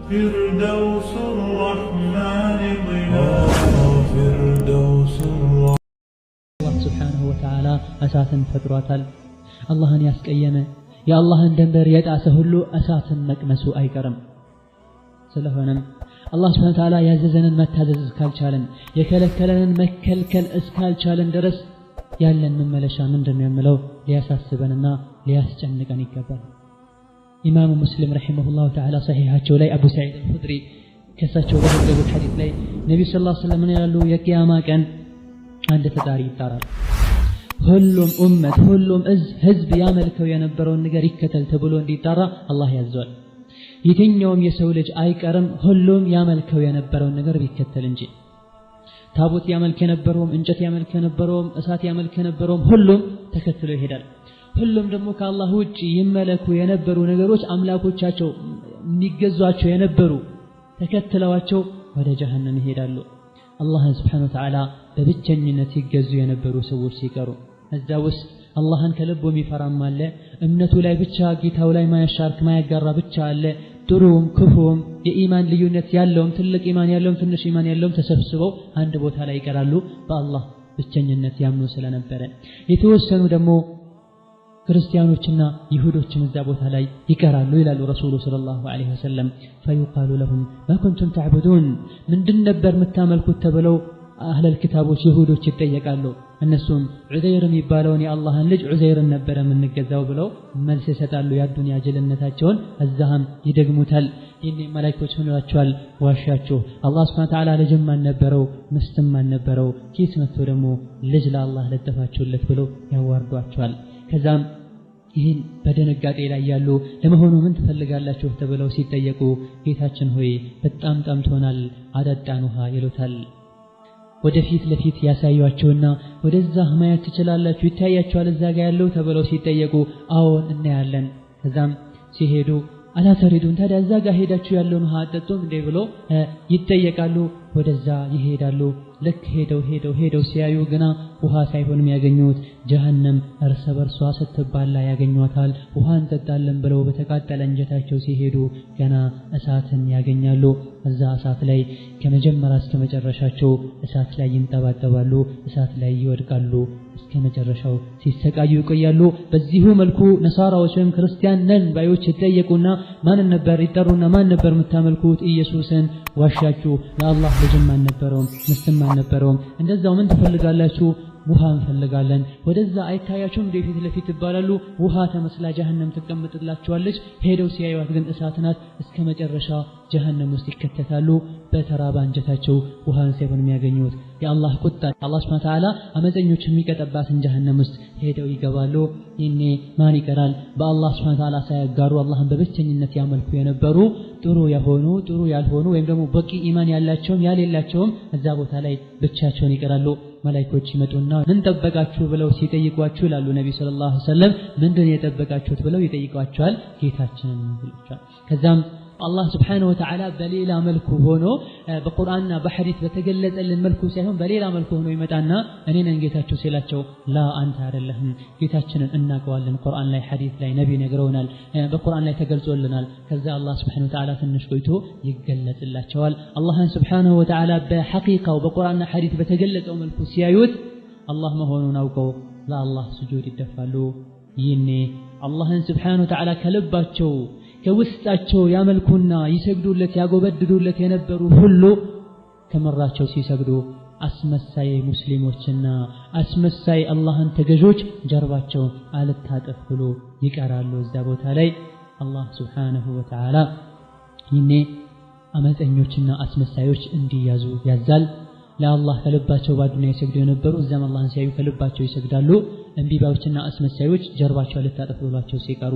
فردوس الرحمن ظلال فردوس الرحمن الله سبحانه وتعالى أساسا فتراتال الله يسكيم يا الله دنبر يدعسه له أساسا مكمسو أي كرم سلفنا الله سبحانه وتعالى يعززنا متعزز كالشالن يكلكلن مكلكل اسكال شالن درس ያለን መመለሻ ምንድነው የሚለው ሊያሳስበንና ሊያስጨንቀን ይገባል። ኢማሙ ሙስሊም ረሂመሁላሁ ተዓላ ሰሂሃቸው ላይ አቡ ሰዒድ አልኹድሪ ከሳቸው በዘገቡት ሐዲስ ላይ ነብዩ ሰለላሁ ዐለይሂ ወሰለም ያሉ የቂያማ ቀን አንድ ተጣሪ ይጣራል። ሁሉም ኡመት ሁሉም ህዝብ ያመልከው የነበረውን ነገር ይከተል ተብሎ እንዲጣራ አላህ ያዟል። የትኛውም የሰው ልጅ አይቀርም ሁሉም ያመልከው የነበረውን ነገር ቢከተል እንጂ ታቦት ያመልክ የነበረውም እንጨት ያመልክ የነበረውም እሳት ያመልክ የነበረውም ሁሉም ተከትሎ ይሄዳል። ሁሉም ደግሞ ከአላህ ውጪ ይመለኩ የነበሩ ነገሮች አምላኮቻቸው የሚገዟቸው የነበሩ ተከትለዋቸው ወደ ጀሃነም ይሄዳሉ። አላህ Subhanahu Wa Ta'ala በብቸኝነት ይገዙ የነበሩ ሰዎች ሲቀሩ እዛ ውስጥ አላህን ከልቡ የሚፈራም አለ፣ እምነቱ ላይ ብቻ ጌታው ላይ ማያሻርክ ማያጋራ ብቻ አለ። ጥሩም ክፉም የኢማን ልዩነት ያለውም ትልቅ ኢማን ያለውም ትንሽ ኢማን ያለውም ተሰብስበው አንድ ቦታ ላይ ይቀራሉ በአላህ ብቸኝነት ያምኑ ስለነበረ። የተወሰኑ ደግሞ ክርስቲያኖችና ይሁዶችም እዛ ቦታ ላይ ይቀራሉ ይላሉ ረሱሉ ሰለላሁ ዐለይሂ ወሰለም። فيقال لهم ما كنتم تعبدون ምንድን ነበር የምታመልኩት ተብለው አህለል ኪታቦች ይሁዶች ይጠየቃሉ። እነሱም ዑዘይር የሚባለውን የአላህን ልጅ ዑዘይርን ነበር የምንገዛው ብለው መልስ ይሰጣሉ። የዱንያ ጅልነታቸውን እዛም ይደግሙታል። ይሄኔ መላእክቶች ምን ይሏቸዋል? ዋሻችሁ አላህ Subhanahu Wa Ta'ala ልጅም አልነበረው ምስትም አልነበረው ኪስ መጥቶ ደግሞ ልጅ ለአላህ ለጠፋችሁለት ብለው ያዋርዷቸዋል። ከዛም ይህን በደነጋጤ ላይ ያሉ ለመሆኑ ምን ትፈልጋላችሁ ተብለው ሲጠየቁ ጌታችን ሆይ በጣም ጠምቶናል አጠጣን ውሃ ይሉታል። ወደፊት ለፊት ያሳዩአቸውና ወደዛ ማየት ትችላላችሁ ይታያችኋል እዛ ጋር ያለው ተብለው ሲጠየቁ አዎን እናያለን። ከዛም ሲሄዱ አላተሪዱን ታዲያ እዛ ጋር ሄዳችሁ ያለውን ውሃ አጠጡም እንዴ ብሎ ይጠየቃሉ። ወደዛ ይሄዳሉ። ልክ ሄደው ሲያዩ ግና ውሃ ሳይሆን የሚያገኙት ጀሃነም እርስ በርሷ ስትባላ ያገኟታል። ውሃ እንጠጣለን ብለው በተቃጠለ እንጀታቸው ሲሄዱ ገና እሳትን ያገኛሉ። እዛ እሳት ላይ ከመጀመሪያ እስከ መጨረሻቸው እሳት ላይ ይንጠባጠባሉ፣ እሳት ላይ ይወድቃሉ፣ እስከ መጨረሻው ሲሰቃዩ ይቆያሉ። በዚሁ መልኩ ነሳራዎች ወይም ክርስቲያን ነን ባዮች ይጠየቁና ማን ነበር ይጠሩና ማን ነበር የምታመልኩት? ኢየሱስን። ዋሻችሁ ለአላህ ልጅም አልነበረውም ምስትም አልነበረውም። እንደዛው ምን ትፈልጋላችሁ? ውሃ እንፈልጋለን። ወደዛ አይታያችሁም ፊት ለፊት ይባላሉ። ውሃ ተመስላ ጀሃነም ትቀመጥላቸዋለች። ሄደው ሲያዩት ግን እሳት ናት። እስከ መጨረሻ ጀሃነም ውስጥ ይከተታሉ። በተራባ አንጀታቸው ውሃን ሳይሆን የሚያገኙት የአላህ ቁጣ አላህ Subhanahu Wa Ta'ala አመፀኞች የሚቀጠባትን ጀሃነም ውስጥ ሄደው ይገባሉ። ይሄኔ ማን ይቀራል? በአላህ Subhanahu Wa Ta'ala ሳያጋሩ አላህን በብቸኝነት ያመልኩ የነበሩ ጥሩ የሆኑ ጥሩ ያልሆኑ ወይም ደግሞ በቂ ኢማን ያላቸውም ያሌላቸውም እዛ ቦታ ላይ ብቻቸውን ይቀራሉ። መላእክቶች ይመጡና ምን ጠበቃችሁ ብለው ሲጠይቋችሁ ይላሉ ነብዩ ሰለላሁ ዐለይሂ ወሰለም ምንድን የጠበቃችሁት ብለው ይጠይቋቸዋል። ጌታችንን ይሉታል። ከዛም አላህ Subhanahu Wa Ta'ala በሌላ መልኩ ሆኖ በቁርአንና በሐዲስ በተገለጸልን መልኩ ሳይሆን በሌላ መልኩ ሆኖ ይመጣና እኔ ነኝ ጌታችሁ ሲላቸው ላ አንተ አይደለህም ጌታችንን እናቀዋለን ቁርአን ላይ ሐዲስ ላይ ነብይ ነግረውናል በቁርአን ላይ ተገልጾልናል። ከዛ አላህ Subhanahu Wa Ta'ala ትንሽ ቆይቶ ይገለጽላቸዋል። አላህን Subhanahu Wa Ta'ala በሐቂቃው በቁርአንና ሐዲስ በተገለጸው መልኩ ሲያዩት አላህ መሆኑን አውቀው ለአላህ ስጁድ ይደፋሉ። ይሄኔ አላህን Subhanahu Wa Ta'ala ከልባቸው ከውስጣቸው ያመልኩና ይሰግዱለት ያጎበድዱለት የነበሩ ሁሉ ከመራቸው ሲሰግዱ አስመሳይ ሙስሊሞችና አስመሳይ አላህን ተገዦች ጀርባቸው አልታጠፍ ብሎ ይቀራሉ። እዛ ቦታ ላይ አላህ Subhanahu Wa Ta'ala ይኔ አመፀኞችና አስመሳዮች እንዲያዙ ያዛል። ለአላህ ከልባቸው ባዱንያ ይሰግዱ የነበሩ እዛም አላህን ሲያዩ ከልባቸው ይሰግዳሉ። እንቢባዎችና አስመሳዮች ጀርባቸው አልታጠፍ ብሏቸው ሲቀሩ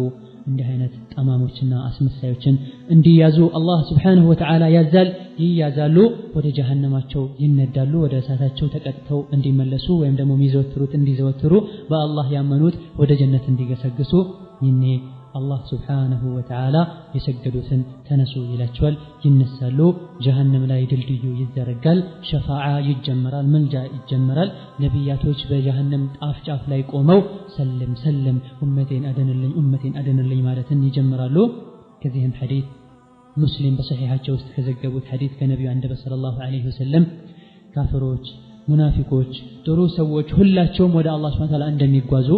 እንዲህ አይነት ጠማሞችና አስመሳዮችን እንዲያዙ አላህ Subhanahu Wa Ta'ala ያዛል። ይያዛሉ፣ ወደ ጀሃነማቸው ይነዳሉ። ወደ እሳታቸው ተቀጥተው እንዲመለሱ ወይም ደግሞ የሚዘወትሩት እንዲዘወትሩ በአላህ ያመኑት ወደ ጀነት እንዲገሰግሱ ይኔ አላህ Subhanahu Wa Ta'ala የሰገዱትን ተነሱ ይላቸዋል። ይነሳሉ። ጀሃነም ላይ ድልድዩ ይዘረጋል። ሸፋዓ ይጀመራል። መልጃ ይጀመራል። ነቢያቶች በጀሃነም ጫፍ ላይ ቆመው ሰለም ሰለም ኡመቴን አደንልኝ ማለትን ይጀምራሉ። ከዚህም ሐዲስ ሙስሊም በሰሒሐቸው ውስጥ ከዘገቡት ሐዲስ ከነቢዩ አንደበት ሰለላሁ ዐለይሂ ወሰለም ካፍሮች፣ ሙናፊቆች፣ ጥሩ ሰዎች ሁላቸውም ወደ አላህ ሱብሓነሁ ወተዓላ እንደሚጓዙ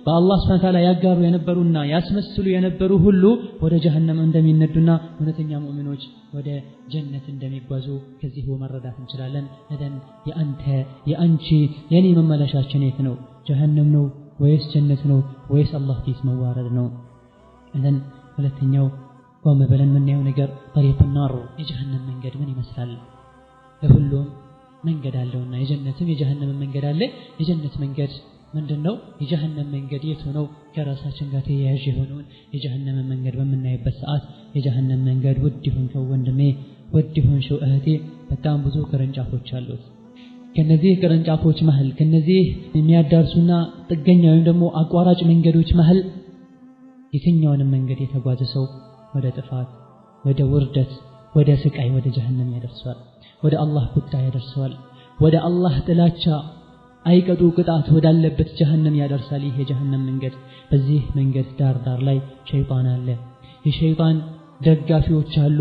በአላህ ሱብሓነሁ ወተዓላ ያጋሩ የነበሩና ያስመስሉ የነበሩ ሁሉ ወደ ጀሀነም እንደሚነዱና እውነተኛ ሙእሚኖች ወደ ጀነት እንደሚጓዙ ከዚሁ መረዳት እንችላለን። እዘን የአንተ የአንቺ የኔ መመለሻችን የት ነው? ጀሀነም ነው ወይስ ጀነት ነው ወይስ አላህ ፊት መዋረድ ነው? እዘን ሁለተኛው ቆም ብለን የምናየው ነገር ጠሪቁ ናር የጀሀነም መንገድ ምን ይመስላል? ለሁሉም መንገድ አለውና የጀነትም የጀሀነም መንገድ አለ። የጀነት መንገድ ምንድነው? የጀሀነም መንገድ የቱ ነው? ከራሳችን ጋር ተያያዥ የሆነውን የጀሀነም መንገድ በምናይበት ሰዓት የጀሀነም መንገድ ውድ ይሁን ወንድሜ፣ ውድ ይሁን እህቴ በጣም ብዙ ቅርንጫፎች አሉት። ከነዚህ ቅርንጫፎች መሃል ከነዚህ የሚያዳርሱና ጥገኛ ወይም ደግሞ አቋራጭ መንገዶች መሃል የትኛውንም መንገድ የተጓዘ ሰው ወደ ጥፋት፣ ወደ ውርደት፣ ወደ ስቃይ፣ ወደ ጀሀነም ያደርሰዋል። ወደ አላህ ቁጣ ያደርሰዋል። ወደ አላህ ጥላቻ አይቀጡ ቅጣት ወዳለበት ጀሀነም ያደርሳል። ይሄ የጀሀነም መንገድ በዚህ መንገድ ዳር ላይ ሸይጣን አለ። የሸይጣን ደጋፊዎች አሉ።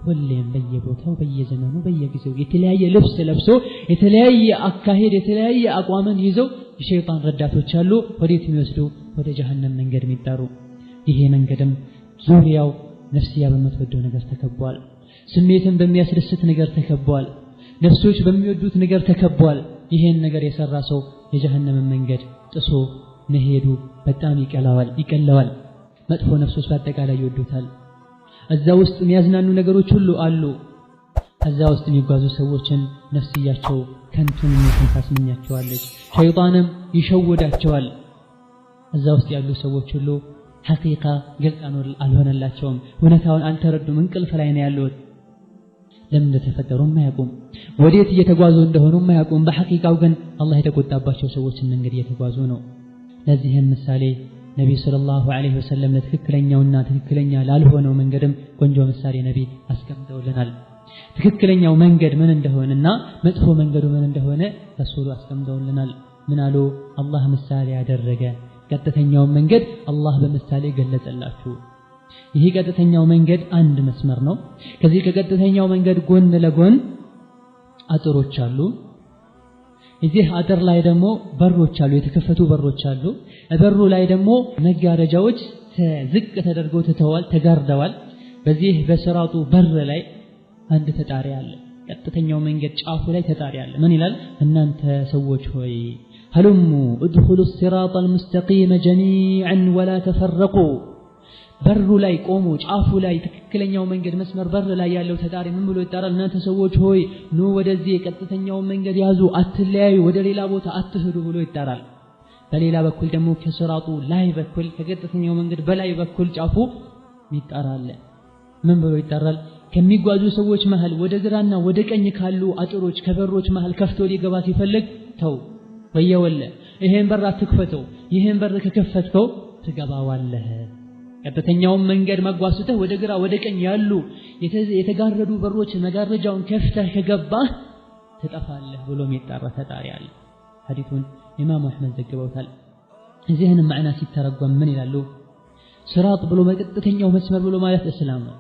ሁሌም በየቦታው በየዘመኑ በየጊዜው የተለያየ ልብስ ለብሶ የተለያየ አካሄድ የተለያየ አቋምን ይዘው የሸይጣን ረዳቶች አሉ። ወዴት የሚወስዱ? ወደ ጀሀነም መንገድ የሚጣሩ። ይሄ መንገድም ዙሪያው ነፍስያ በምትወደው ነገር ተከቧል። ስሜትን በሚያስደስት ነገር ተከቧል። ነፍሶች በሚወዱት ነገር ተከቧል። ይሄን ነገር የሰራ ሰው የጀሀነም መንገድ ጥሶ መሄዱ በጣም ይቀለዋል። መጥፎ ነፍሶች በአጠቃላይ ይወዱታል። እዛ ውስጥ የሚያዝናኑ ነገሮች ሁሉ አሉ። እዛ ውስጥ የሚጓዙ ሰዎችን ነፍስያቸው ከንቱን ታስመኛቸዋለች። ሸይጣንም ይሸውዳቸዋል። እዛ ውስጥ ያሉ ሰዎች ሁሉ ሐቂቃ ግልጽ አልሆነላቸውም። እውነታውን አልተረዱም። እንቅልፍ ላይ ነው ያሉት። ለምን እንደተፈጠሩ የማያውቁም፣ ወዴት እየተጓዙ እንደሆኑ የማያውቁም። በሐቂቃው ግን አላህ የተቆጣባቸው ሰዎችን መንገድ እየተጓዙ ነው። ለዚህም ምሳሌ ነብዩ ሰለላሁ ዐለይሂ ወሰለም ለትክክለኛውና ትክክለኛ ላልሆነው መንገድም ቆንጆ ምሳሌ ነብይ አስቀምጠውልናል። ትክክለኛው መንገድ ምን እንደሆነና መጥፎ መንገዱ ምን እንደሆነ ረሱሉ አስቀምጠውልናል። ምን አሉ? አላህ ምሳሌ ያደረገ ቀጥተኛው መንገድ አላህ በምሳሌ ገለጸላችሁ። ይሄ ቀጥተኛው መንገድ አንድ መስመር ነው። ከዚህ ከቀጥተኛው መንገድ ጎን ለጎን አጥሮች አሉ። እዚህ አጥር ላይ ደግሞ በሮች አሉ፣ የተከፈቱ በሮች አሉ። በሩ ላይ ደግሞ መጋረጃዎች ዝቅ ተደርገው ተጋርደዋል። በዚህ በስራጡ በር ላይ አንድ ተጣሪ አለ። ቀጥተኛው መንገድ ጫፉ ላይ ተጣሪ አለ። ምን ይላል? እናንተ ሰዎች ሆይ هلم ادخلوا الصراط المستقيم جميعا ولا تفرقوا በሩ ላይ ቆሞ ጫፉ ላይ ትክክለኛው መንገድ መስመር በር ላይ ያለው ተጣሪ ምን ብሎ ይጣራል? እናንተ ሰዎች ሆይ ኑ ወደዚህ ቀጥተኛው መንገድ ያዙ፣ አትለያዩ፣ ወደ ሌላ ቦታ አትሄዱ ብሎ ይጣራል። በሌላ በኩል ደግሞ ከስራጡ ላይ በኩል ከቀጥተኛው መንገድ በላይ በኩል ጫፉ ይጣራል። ምን ብሎ ይጣራል? ከሚጓዙ ሰዎች መሃል ወደ ግራና ወደ ቀኝ ካሉ አጥሮች ከበሮች መሃል ከፍቶ ሊገባ ሲፈልግ ተው ወየወለ ይሄን በር አትክፈተው፣ ይሄን በር ከከፈትከው ትገባዋለህ። ቀጥተኛውን መንገድ መጓዝተህ ወደ ግራ ወደ ቀኝ ያሉ የተጋረዱ በሮች መጋረጃውን ከፍተህ ከገባህ ትጠፋለህ ብሎ የሚጣራ ተጣሪ አለ። ሐዲሱን ኢማሙ አህመድ ዘግበውታል። እዚህንም ማዕና ሲተረጎም ምን ይላሉ? ስራጥ ብሎ መቀጥተኛው መስመር ብሎ ማለት እስላም ነው።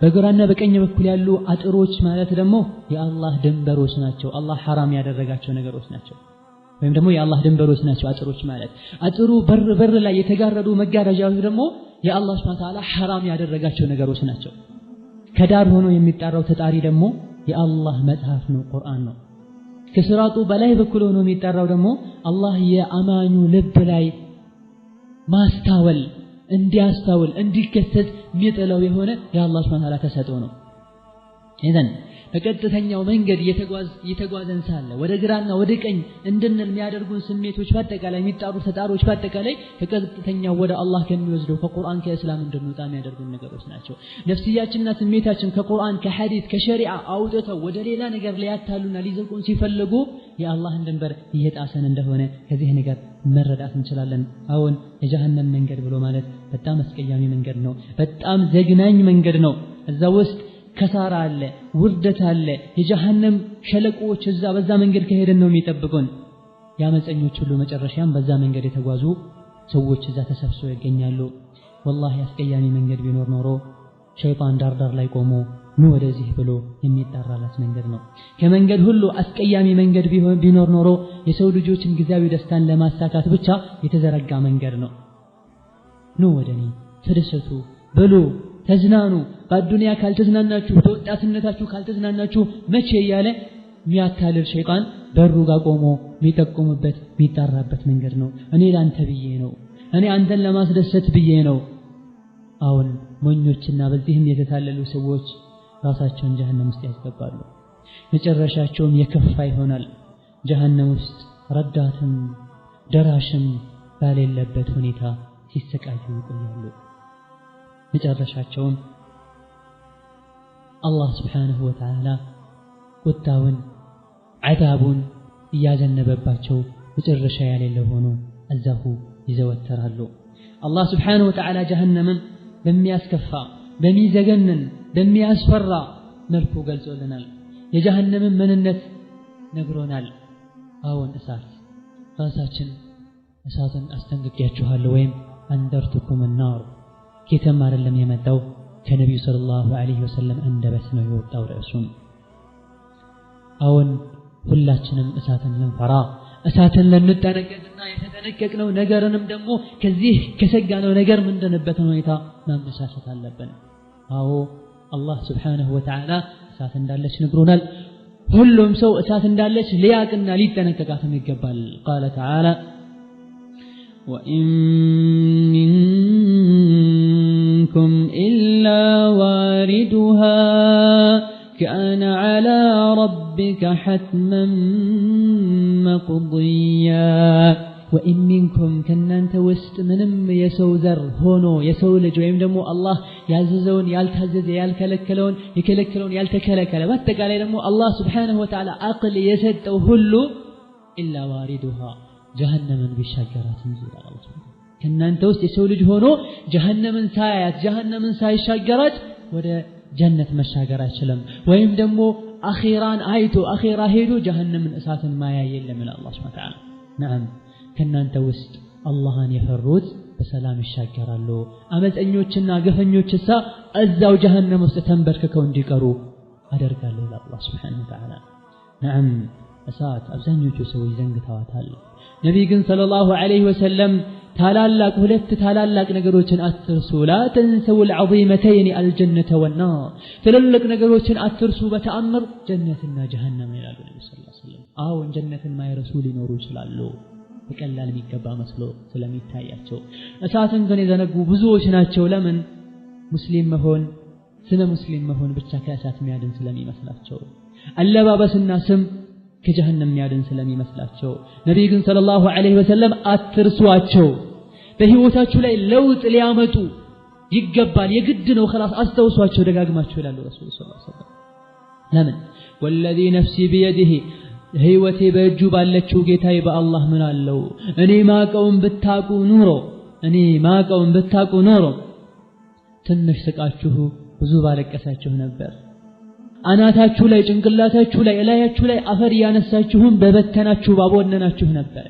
በግራና በቀኝ በኩል ያሉ አጥሮች ማለት ደግሞ የአላህ ድንበሮች ናቸው። አላህ ሐራም ያደረጋቸው ነገሮች ናቸው። ወይም ደግሞ የአላህ ድንበሮች ናቸው አጥሮች ማለት። አጥሩ በር ላይ የተጋረዱ መጋረጃዎች ደግሞ የአላህ ሱብሓነሁ ወተዓላ ሐራም ያደረጋቸው ነገሮች ናቸው። ከዳር ሆኖ የሚጣራው ተጣሪ ደግሞ የአላህ መጽሐፍ ነው፣ ቁርአን ነው። ከስራጡ በላይ በኩል ሆኖ የሚጣራው ደግሞ አላህ የአማኙ ልብ ላይ ማስታወል እንዲያስታውል እንዲከሰት የሚጥለው የሆነ የአላህ ሱብሓነሁ ወተዓላ ተሰጥኦ ነው። ኢዘን በቀጥተኛው መንገድ የተጓዘን ሳለ ወደ ግራና ወደ ቀኝ እንድንል የሚያደርጉን ስሜቶች በአጠቃላይ የሚጣሩ ተጣሮች በአጠቃላይ ከቀጥተኛው ወደ አላህ ከሚወስደው ከቁርአን ከእስላም እንድንወጣ የሚያደርጉን ነገሮች ናቸው። ነፍስያችንና ስሜታችን ከቁርአን ከሐዲስ ከሸሪዓ አውጥተው ወደ ሌላ ነገር ሊያታሉና ሊዘቁን ሲፈልጉ የአላህን ድንበር እየጣሰን እንደሆነ ከዚህ ነገር መረዳት እንችላለን። አሁን የጀሃነም መንገድ ብሎ ማለት በጣም አስቀያሚ መንገድ ነው። በጣም ዘግናኝ መንገድ ነው። እዛ ውስጥ ከሳራ አለ፣ ውርደት አለ። የጀሃነም ሸለቆዎች እዛ በዛ መንገድ ከሄደን ነው የሚጠብቁን። ያመፀኞች ሁሉ መጨረሻም በዛ መንገድ የተጓዙ ሰዎች እዛ ተሰብስበው ይገኛሉ። ወላሂ አስቀያሚ መንገድ ቢኖር ኖሮ ሸይጣን ዳር ላይ ቆሞ ኑ ወደዚህ ብሎ የሚጣራላት መንገድ ነው። ከመንገድ ሁሉ አስቀያሚ መንገድ ቢኖር ኖሮ የሰው ልጆችን ጊዜያዊ ደስታን ለማሳካት ብቻ የተዘረጋ መንገድ ነው። ኑ ወደኔ ተደሰቱ፣ ብሉ፣ ተዝናኑ፣ በአዱንያ ካልተዝናናችሁ በወጣትነታችሁ ካልተዝናናችሁ መቼ እያለ የሚያታልል ሸይጣን በሩ ጋር ቆሞ የሚጠቁምበት የሚጣራበት መንገድ ነው። እኔ ላንተ ብዬ ነው፣ እኔ አንተን ለማስደሰት ብዬ ነው። አሁን ሞኞችና በዚህም የተታለሉ ሰዎች ራሳቸውን ጀሃነም ውስጥ ያስገባሉ። መጨረሻቸውም የከፋ ይሆናል። ጀሃነም ውስጥ ረዳትም ደራሽም ባሌለበት ሁኔታ ሲሰቃዩ ይቆያሉ። መጨረሻቸውም አላህ ስብሓንሁ ወተዓላ ቁጣውን ዐዛቡን እያዘነበባቸው መጨረሻ ያሌለው ሆኖ እዛሁ ይዘወተራሉ። አላህ ስብሓንሁ ወተዓላ ጀሃነምን በሚያስከፋ በሚዘገንን በሚያስፈራ መልኩ ገልጾልናል። የጀሃነምን ምንነት ነግሮናል። አዎን እሳት ራሳችን እሳትን አስጠንቅቄያችኋለሁ ወይም አንደርቱኩም النار ኬተም አይደለም የመጣው ከነቢዩ ሰለላሁ ዐለይሂ ወሰለም አንደበት ነው የወጣው ርዕሱም። አዎን ሁላችንም እሳትን ልንፈራ እሳትን ልንጠነቀቅና የተጠነቀቅነው ነገርንም ደግሞ ከዚህ ከሰጋነው ነገር ምንድንበትን ሁኔታ ማመቻቸት አለብን። አዎ አላህ ስብሓንሁ ወተዓላ እሳት እንዳለች ነግሮናል። ሁሉም ሰው እሳት እንዳለች ሊያቅና ሊጠነቀቃትም ይገባል። ቃለ ተዓላ ወኢን ሚንኩም ኢላ ዋሪዱሃ ካነ ዐላ ረቢከ ሐትመን መቅድያ። ወኢን ሚንኩም ከእናንተ ውስጥ ምንም የሰው ዘር ሆኖ የሰው ልጅ ወይም ደግሞ አላህ ያዘዘውን ያልታዘዘ ያልከለከለውን የከለከለውን ያልተከለከለ በአጠቃላይ ደግሞ አላህ ስብሓንሁ ወተዓላ አቅል የሰጠው ሁሉ ኢላ ዋሪዱሃ ጀሃነምን ቢሻገራት እንጂ ከእናንተ ውስጥ የሰው ልጅ ሆኖ ጀሃነምን ሳያያት ጀሃነምን ሳይሻገራት ወደ ጀነት መሻገር አይችልም። ወይም ደግሞ አኺራን አይቶ አኺራ ሄዶ ጀሃነምን እሳትን ማያ የለም ይላል አላህ ሱብሓነሁ ወተዓላ። ነዓም ከእናንተ ውስጥ አላህን የፈሩት በሰላም ይሻገራሉ። አመፀኞችና ገፈኞችሳ እዛው ጀሃነም ውስጥ ተንበርክከው እንዲቀሩ አደርጋለሁ ይላል አላህ ሱብሓነሁ ወተዓላ። ነዓም እሳት አብዛኞቹ ሰዎች ዘንግተዋታል። ነቢይ ግን ሰለላሁ ዐለይሂ ወሰለም ታላላቅ ሁለት ታላላቅ ነገሮችን አትርሱ፣ ላ ተንሰው العظيمتين الجنة والنار ትልልቅ ነገሮችን አትርሱ በተአምር ጀነትና ጀሃነም ይላሉ ነብዩ ሰለላሁ ዐለይሂ ወሰለም። አሁን ጀነትን ማይረሱ ሊኖሩ ይችላሉ በቀላል የሚገባ መስሎ ስለሚታያቸው። እሳትን ግን የዘነጉ ብዙዎች ናቸው። ለምን? ሙስሊም መሆን ስለ ሙስሊም መሆን ብቻ ከእሳት የሚያድን ስለሚመስላቸው፣ አለባበስና ስም ከጀሃነም የሚያድን ስለሚመስላቸው። ነቢይ ግን ሰለላሁ ዐለይሂ ወሰለም አትርሷቸው፣ በህይወታችሁ ላይ ለውጥ ሊያመጡ ይገባል፣ የግድ ነው፣ خلاص አስተውሷቸው ደጋግማችሁ ይላሉ ረሱል ሰለላሁ ዐለይሂ ወሰለም። ለምን? ወለዚ ነፍሲ ቢየዲሂ ህይወቴ በእጁ ባለችው ጌታዬ በአላህ ምን አለው እኔ ማቀውን ብታቁ ኖሮ ትንሽ ስቃችሁ ብዙ ባለቀሳችሁ ነበር። አናታችሁ ላይ ጭንቅላታችሁ ላይ እላያችሁ ላይ አፈር ያነሳችሁም በበተናችሁ ባቦነናችሁ ነበር።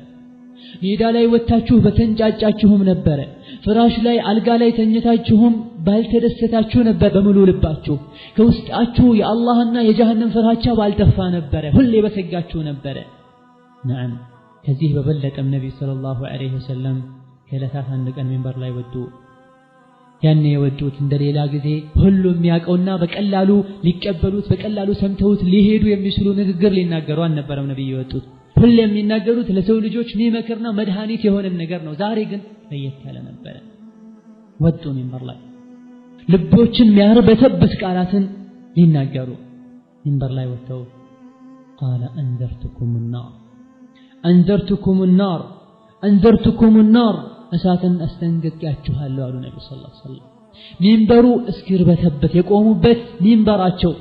ሜዳ ላይ ወጣችሁ በተንጫጫችሁም ነበር። ፍራሽ ላይ አልጋ ላይ ተኝታችሁም ባልተደሰታችሁ ነበር። በሙሉ ልባችሁ ከውስጣችሁ የአላህና የጀሃነም ፍራቻ ባልጠፋ ነበር። ሁሌ በሰጋችሁ ነበር። ነዓም ከዚህ በበለጠም ነብዩ ሰለላሁ ዐለይሂ ወሰለም ከዕለታት አንድ ቀን ሚንበር ላይ ወጡ። ያኔ የወጡት እንደሌላ ጊዜ ሁሉም የሚያውቀውና በቀላሉ ሊቀበሉት በቀላሉ ሰምተውት ሊሄዱ የሚችሉ ንግግር ሊናገሩ አልነበረም። ነብዩ የወጡት ሁሌ የሚናገሩት ለሰው ልጆች የሚመክርና መድኃኒት የሆነ ነገር ነው። ዛሬ ግን ለየት ያለ ነበር። ወጡ ሚንበር ላይ ልቦችን የሚያርበተብት ቃላትን ሊናገሩ ሚንበር ላይ ወጥተው قال أنذرتكم النار እሳትን አስጠንቅቄያችኋለሁ አሉ ነብዩ ሰለላሁ ዐለይሂ ወሰለም። ሚንበሩ እስኪርበተበት የቆሙበት ሚንበራቸው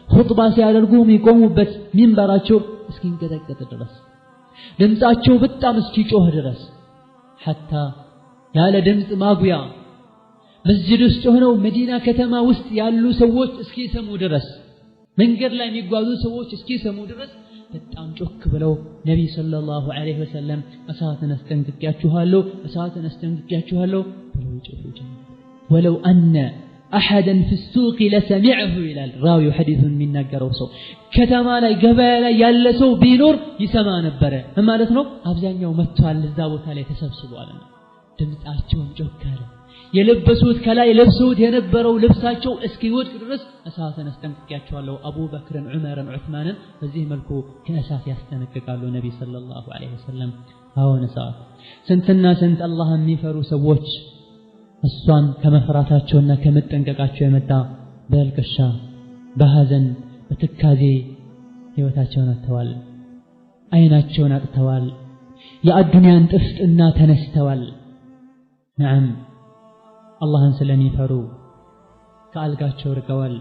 ኹጥባ ሲያደርጉ የሚቆሙበት ሚንበራቸው እስኪንቀጠቀጥ ድረስ ድምጻቸው በጣም እስኪጮህ ድረስ ሐታ ያለ ድምጽ ማጉያ መስጂድ ውስጥ ሆነው መዲና ከተማ ውስጥ ያሉ ሰዎች እስኪሰሙ ድረስ መንገድ ላይ የሚጓዙ ሰዎች እስኪሰሙ ድረስ በጣም ጮክ ብለው ነብይ ሰለላሁ ዐለይሂ ወሰለም እሳትን አስጠንቅቄያችኋለሁ ብለው ይጮሁ ጀመሩ። ወለው አነ أحدا في السوق لسمعه إلى الراوي حديث من نجار وصو كتما لا جبال يلسو بينور يسمع نبرة أما لتنو أبزان يوم متوال الزاوت عليه تسبسبوا علينا دمت أرجوهم جوكارا يلبسوت كلا يلبسوت ينبروا لبساتشو اسكيوت كرس أساسا استنققاتشو الله أبو بكر عمر عثمان فزيه ملكو كأساس يستنقق قالوا النبي صلى الله عليه وسلم هاو نساء سنتنا سنت الله ميفروا سووش الصان كما فراتاتشونا كمتنققاتشو يمتا بالكشا بهزن بتكازي ህይወታቸውን አጥተዋል አይናቸውን አጥተዋል የአዱንያን ጥፍጥና ተነስተዋል نعم አላህን ስለሚፈሩ ከአልጋቸው ርቀዋል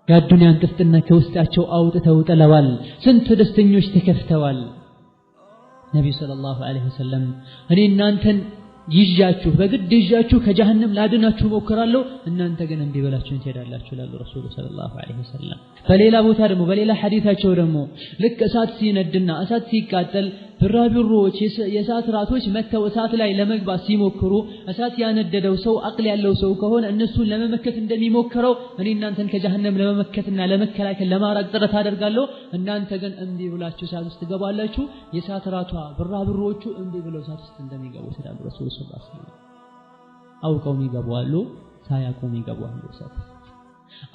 የአዱንያን ጥፍጥና ከውስጣቸው አውጥተው ጥለዋል ስንት ደስተኞች ተከፍተዋል ነብዩ ሰለላሁ ዐለይሂ ወሰለም እኔ እናንተን ይዣችሁ በግድ ይዣችሁ ከጀሃነም ላድናችሁ ሞክራለሁ እናንተ ግን እንዲህ ብላችሁ ትሄዳላችሁ ይላሉ ረሱሉ ሰለላሁ ዐለይሂ ወሰለም በሌላ ቦታ ደግሞ በሌላ ሐዲታቸው ደግሞ ልክ እሳት ሲነድና እሳት ሲቃጠል ብራብሮች የእሳት ራቶች መተው እሳት ላይ ለመግባት ሲሞክሩ እሳት ያነደደው ሰው አቅል ያለው ሰው ከሆነ እነሱን ለመመከት እንደሚሞክረው እኔ እናንተን ከጀሃነም ለመመከትና ለመከላከል ለማራቅ ጥረት አደርጋለሁ እናንተ ግን እንዲህ ብላችሁ እሳት ውስጥ ትገባላችሁ የእሳት ራቷ ብራብሮቹ እንዲህ ብለው እሳት ውስጥ እንደሚገቡ ይላሉ ረሱሉ ሰለላሁ ዐለይሂ ወሰለም አውቀው ይገባሉ ሳያውቁም ይገባሉ እሳት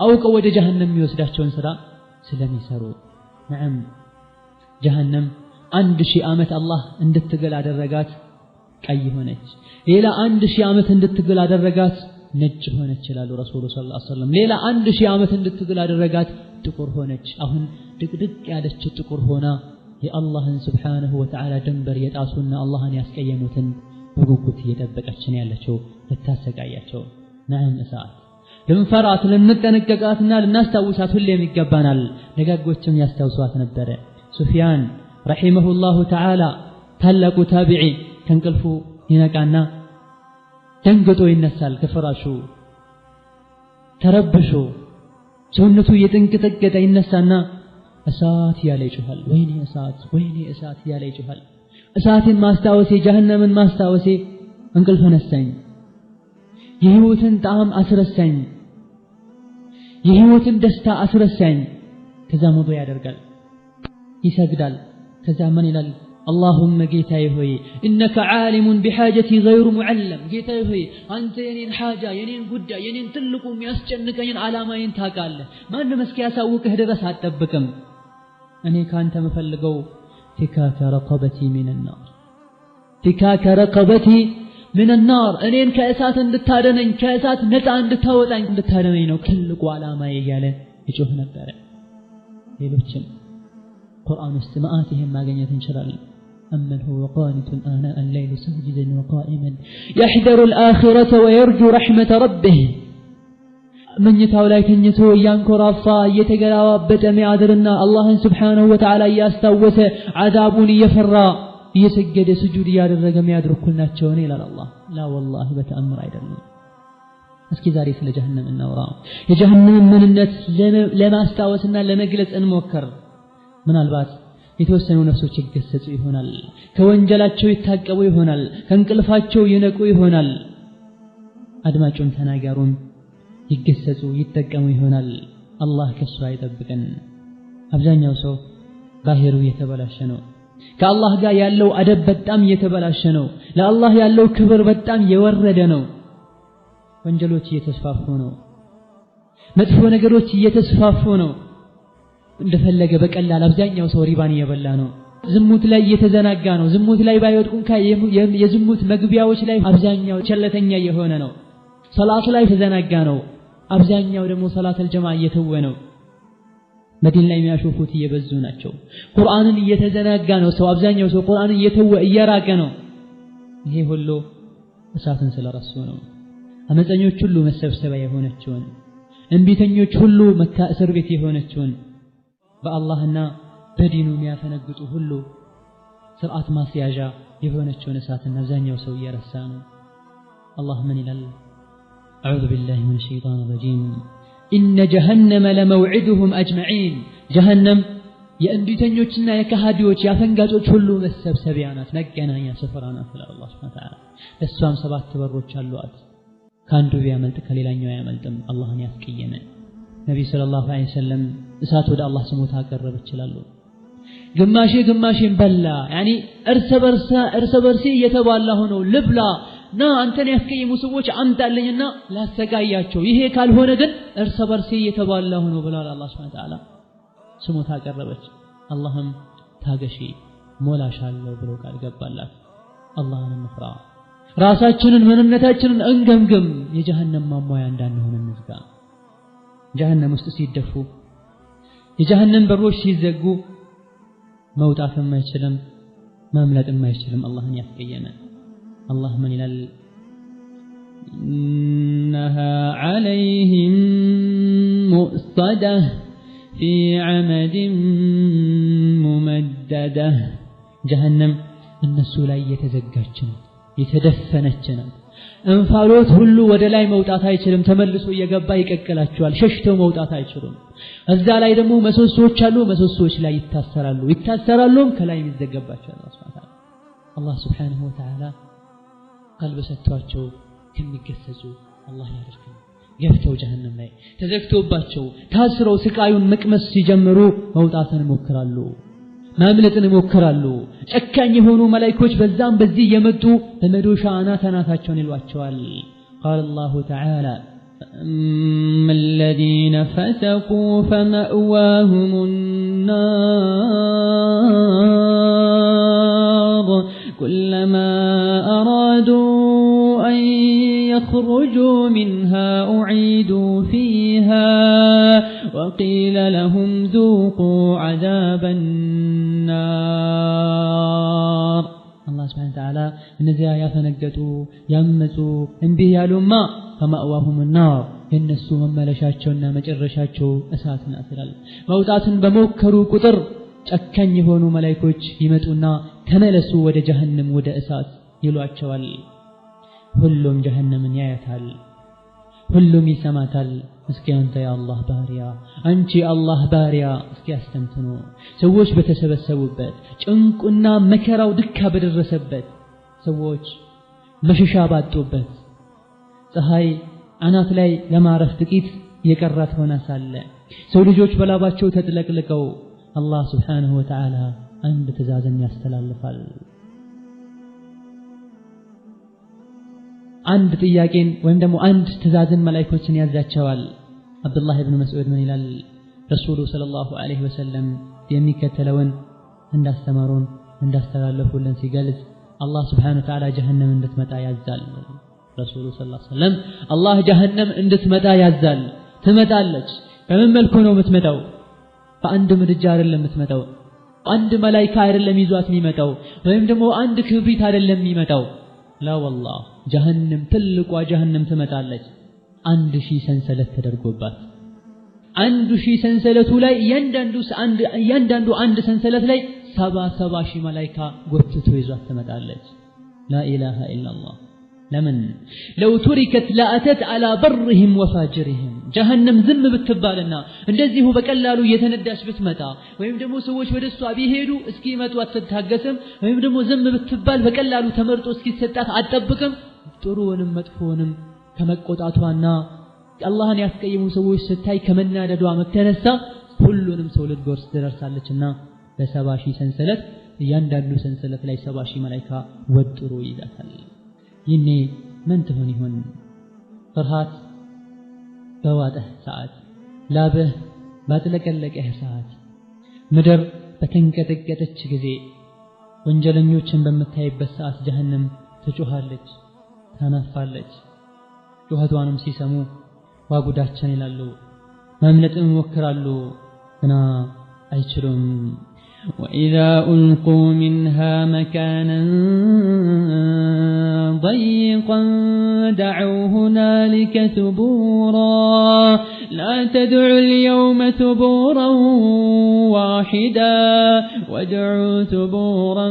አውቀው ወደ ጀሃነም የሚወስዳቸውን ስራ ስለሚሰሩ نعم ጀሃነም 1000 ዓመት አላህ እንድትገል አደረጋት ቀይ ሆነች ሌላ 1000 ዓመት እንድትገል አደረጋት ነጭ ሆነች ይላሉ ረሱሉ ሰለላሁ ዐለይሂ ወሰለም ሌላ 1000 ዓመት እንድትገል አደረጋት ጥቁር ሆነች አሁን ድቅድቅ ያለች ጥቁር ሆና የአላህን Subhanahu Wa Ta'ala ድንበር የጣሱና አላህን ያስቀየሙትን በጉጉት እየጠበቀች ነው ያለችው ልታሰቃያቸው نعم እሳት ልንፈራት ልንጠነቀቃትና ልናስታውሳት ሁሌም ይገባናል ደጋጎችም ያስታውሷት ነበር ሱፊያን رحمه الله تعالى ታላቁ ታቢዒ ከንቅልፉ ይነቃና ደንግጦ ይነሳል ከፍራሹ ተረብሾ ሰውነቱ እየተንቀጠቀጠ ይነሳና እሳት ያለ ይጮሃል ወይኔ እሳት ያለ ይጮሃል እሳትን ማስታወሴ ጀሃነምን ማስታወሴ እንቅልፍ ነሳኝ የህይወትን ጣዕም አስረሳኝ የህይወትን ደስታ አስረሳኝ ከዛ ሞዶ ያደርጋል ይሰግዳል كذا من إلى اللهم جيتاي هوي إنك عالم بحاجتي غير معلم جيتاي هوي أنت ينين حاجة ينين قدة ينين تلقم يسجنك ين على ما ينتاقال ما نمسك يساوك هدرس هاتبكم أني كانت مفلقو فكاك رقبتي من النار فكاك رقبتي من النار أنين كأسات اندتارنين كأسات نتا اندتاوطان اندتارنين وكلقوا على ما يجاله يجوه نبدأ يلوچن قرآن استماعاتهم ما جنيت انشرال أمن هو قانت آناء الليل ساجدا وقائما يحذر الآخرة ويرجو رحمة ربه من يتاو لا يتنيتو ينكر رفا يتقلاوا بتأمي عذرنا الله سبحانه وتعالى يستوس عذابون يفرى يسجد سجود يا الرقم يدرك كلنا تشوني إلى الله لا والله بتأمر عيدنا اسكي زاري سل جهنم النورا يا جهنم من الناس لما استوسنا لما جلس انموكر ምናልባት የተወሰኑ ነፍሶች ይገሰጹ ይሆናል ከወንጀላቸው ይታቀቡ ይሆናል ከንቅልፋቸው ይነቁ ይሆናል አድማጩን ተናጋሩን ይገሰጹ ይጠቀሙ ይሆናል አላህ ከሱ አይጠብቀን አብዛኛው ሰው ባህሩ የተበላሸ ነው ከአላህ ጋር ያለው አደብ በጣም የተበላሸ ነው ለአላህ ያለው ክብር በጣም የወረደ ነው ወንጀሎች እየተስፋፉ ነው መጥፎ ነገሮች እየተስፋፉ ነው እንደፈለገ በቀላል አብዛኛው ሰው ሪባን እየበላ ነው ዝሙት ላይ እየተዘናጋ ነው ዝሙት ላይ ባይወድቁን የዝሙት መግቢያዎች ላይ አብዛኛው ቸለተኛ የሆነ ነው ሶላት ላይ ተዘናጋ ነው አብዛኛው ደግሞ ሶላት አልጀማዓ እየተወ ነው መዲና ላይ የሚያሾፉት እየበዙ ናቸው ቁርአንን እየተዘናጋ ነው ሰው አብዛኛው ሰው ቁርአንን እየተወ እየራቀ ነው ይሄ ሁሉ እሳትን ስለረሱ ነው አመፀኞች ሁሉ መሰብሰቢያ የሆነችውን እንቢተኞች ሁሉ መካ እስር ቤት የሆነችውን በአላህና በዲኑ የሚያፈነግጡ ሁሉ ስርዓት ማስያዣ የሆነችውን እሳትን አብዛኛው ሰው እየረሳ ነው አላህ ምን ይላል أعوذ بالله من الشيطان الرجيم إن جهنم لموعدهم أجمعين جهنم የእንቢተኞችና የካሃዲዎች ያፈንጋጮች ሁሉ መሰብሰቢያ ናት መገናኛ ስፍራ ናት ይላል አላህ Subhanahu Wa Ta'ala እሷም 7 በሮች አሏት ካንዱ ቢያመልጥ ከሌላኛው ያመልጥም አላህን ያስቀየመ ነብዩ ሰለላሁ ዐለይሂ ወሰለም እሳት ወደ አላህ ስሞታ አቀረበ ይችላሉ ግማሽን በላ ያኒ እርስ በርሲ እየተባላሁ ነው ልብላ ና አንተን ያስቀየሙ ሰዎች አምጣልኝና ላሰቃያቸው ይሄ ካልሆነ ግን እርስ በርሲ እየተባላሁ ነው ብሏል አላህ Subhanahu Wa Ta'ala ስሞታ አቀረበች አላህም ታገሺ ሞላሻለሁ ብሎ ቃል ገባላት አላህን እንፍራ ራሳችንን ምንነታችንን እንገምግም የጀሃነም ማሟያ እንዳንሆን እንዝጋ ጀሃነም ውስጥ ሲደፉ የጀሃነም በሮች ሲዘጉ መውጣትም አይችልም ማምለጥም አይችልም አላህን ያስቀየመ الله من إلى إنها عليهم مؤصدة في عمد ممددة جهنم النسو لا يتزقجن يتدفنجن እንፋሎት ሁሉ ወደ ላይ መውጣት አይችልም ተመልሶ እየገባ ይቀቀላቸዋል ሸሽተው መውጣት አይችሉም እዛ ላይ ደግሞ መሰሶች አሉ መሰሶች ላይ ይታሰራሉም ከላይ ይዘገባቸዋል አላህ Subhanahu Wa Ta'ala قلب ሰጥቷቸው ከሚገሰጹ አላህ ያድርገን ገፍተው ጀሃነም ላይ ተዘግቶባቸው ታስረው ስቃዩን መቅመስ ሲጀምሩ መውጣትን ይሞክራሉ ማምለጥን ይሞክራሉ ጨካኝ የሆኑ መላእክቶች በዛም በዚህ የመጡ በመዶሻ አናታቸውን ይሏቸዋል قال الله تعالى الذين فسقوا فمأواهم النار كلما أرادوا أن يخرجوا منها أعيدوا فيها وقيل لهم ذوقوا عذاب النار الله سبحانه وتعالى النزيا يفنقتوا يمسوا انبه يالوما فمأواهم النار የነሱ መመለሻቸውና መጨረሻቸው እሳት ናትላል መውጣትን በመከሩ ቁጥር ጨካኝ የሆኑ መላእክቶች ይመጡና ተመለሱ ወደ ጀሃነም ወደ እሳት ይሏቸዋል ሁሉም ጀሃነምን ያያታል ሁሉም ይሰማታል እስኪ አንተ የአላህ ባሪያ አንቺ አላህ ባሪያ እስኪ አስተንትኑ ሰዎች በተሰበሰቡበት ጭንቁና መከራው ድካ በደረሰበት ሰዎች መሸሻ ባጡበት ፀሐይ አናት ላይ ለማረፍ ጥቂት የቀራት ሆና ሳለ ሰው ልጆች በላባቸው ተጥለቅልቀው አላህ Subhanahu Wa Ta'ala አንድ ትእዛዝን ያስተላልፋል አንድ ጥያቄን ወይም ደግሞ አንድ ትእዛዝን መላእክቶችን ያዛቸዋል አብዱላህ ኢብኑ መስዑድ ምን ይላል ረሱሉ ሰለላሁ ዐለይሂ ወሰለም የሚከተለውን እንዳስተማሩን እንዳስተላለፉልን ሲገልጽ አላህ Subhanahu Wa Ta'ala ጀሃነም እንድትመጣ ያዛል ረሱሉ ሰለላሁ ዐለይሂ ወሰለም አላህ ጀሃነም እንድትመጣ ያዛል ትመጣለች በምን መልኩ ነው የምትመጣው በአንድ ምድጃ አይደለም የምትመጣው አንድ መላእክት አይደለም ይዟት የሚመጣው ወይም ደግሞ አንድ ክብሪት አይደለም የሚመጣው ላ والله ጀሃነም ትልቋ ጀሃነም ትመጣለች 1000 ሰንሰለት ተደርጎባት 1000 ሰንሰለቱ ላይ እያንዳንዱ አንድ ሰንሰለት ላይ 70 ሺህ መላእክት ጎትቶ ይዟት ትመጣለች لا اله الا الله ለምን لو تركت لاتت على برهم وفاجرهم ጀሃነም ዝም ብትባልና እንደዚሁ በቀላሉ እየተነዳች ብትመጣ ወይም ደግሞ ሰዎች ወደሷ ቢሄዱ እስኪመጡ አትታገስም ወይም ደግሞ ዝም ብትባል በቀላሉ ተመርጦ እስኪሰጣት አትጠብቅም ጥሩውንም መጥፎውንም ከመቆጣቷና አላህን ያስቀየሙ ሰዎች ስታይ ከመናደዷ መተነሳ ሁሉንም ሰው ልትጎርስ ትደርሳለችና በ70 ሺህ ሰንሰለት እያንዳንዱ ሰንሰለት ላይ 70 ሺህ መላእክት ወጥሮ ይዛታል ይኔ ምን ትሆን ይሆን ፍርሃት በዋጠህ ሰዓት ላብህ ባጥለቀለቀህ ሰዓት ምድር በተንቀጠቀጠች ጊዜ ወንጀለኞችን በመታይበት ሰዓት ጀሃነም ትጮሃለች ታናፋለች ጩኸቷንም ሲሰሙ ዋጉዳችን ይላሉ ማምለጥን ይሞክራሉ ግና አይችሉም وإذا ألقوا منها مكانا ضيقا دعوا هنالك ثبورا لا تدعوا اليوم ثبورا واحدا وادعوا ثبورا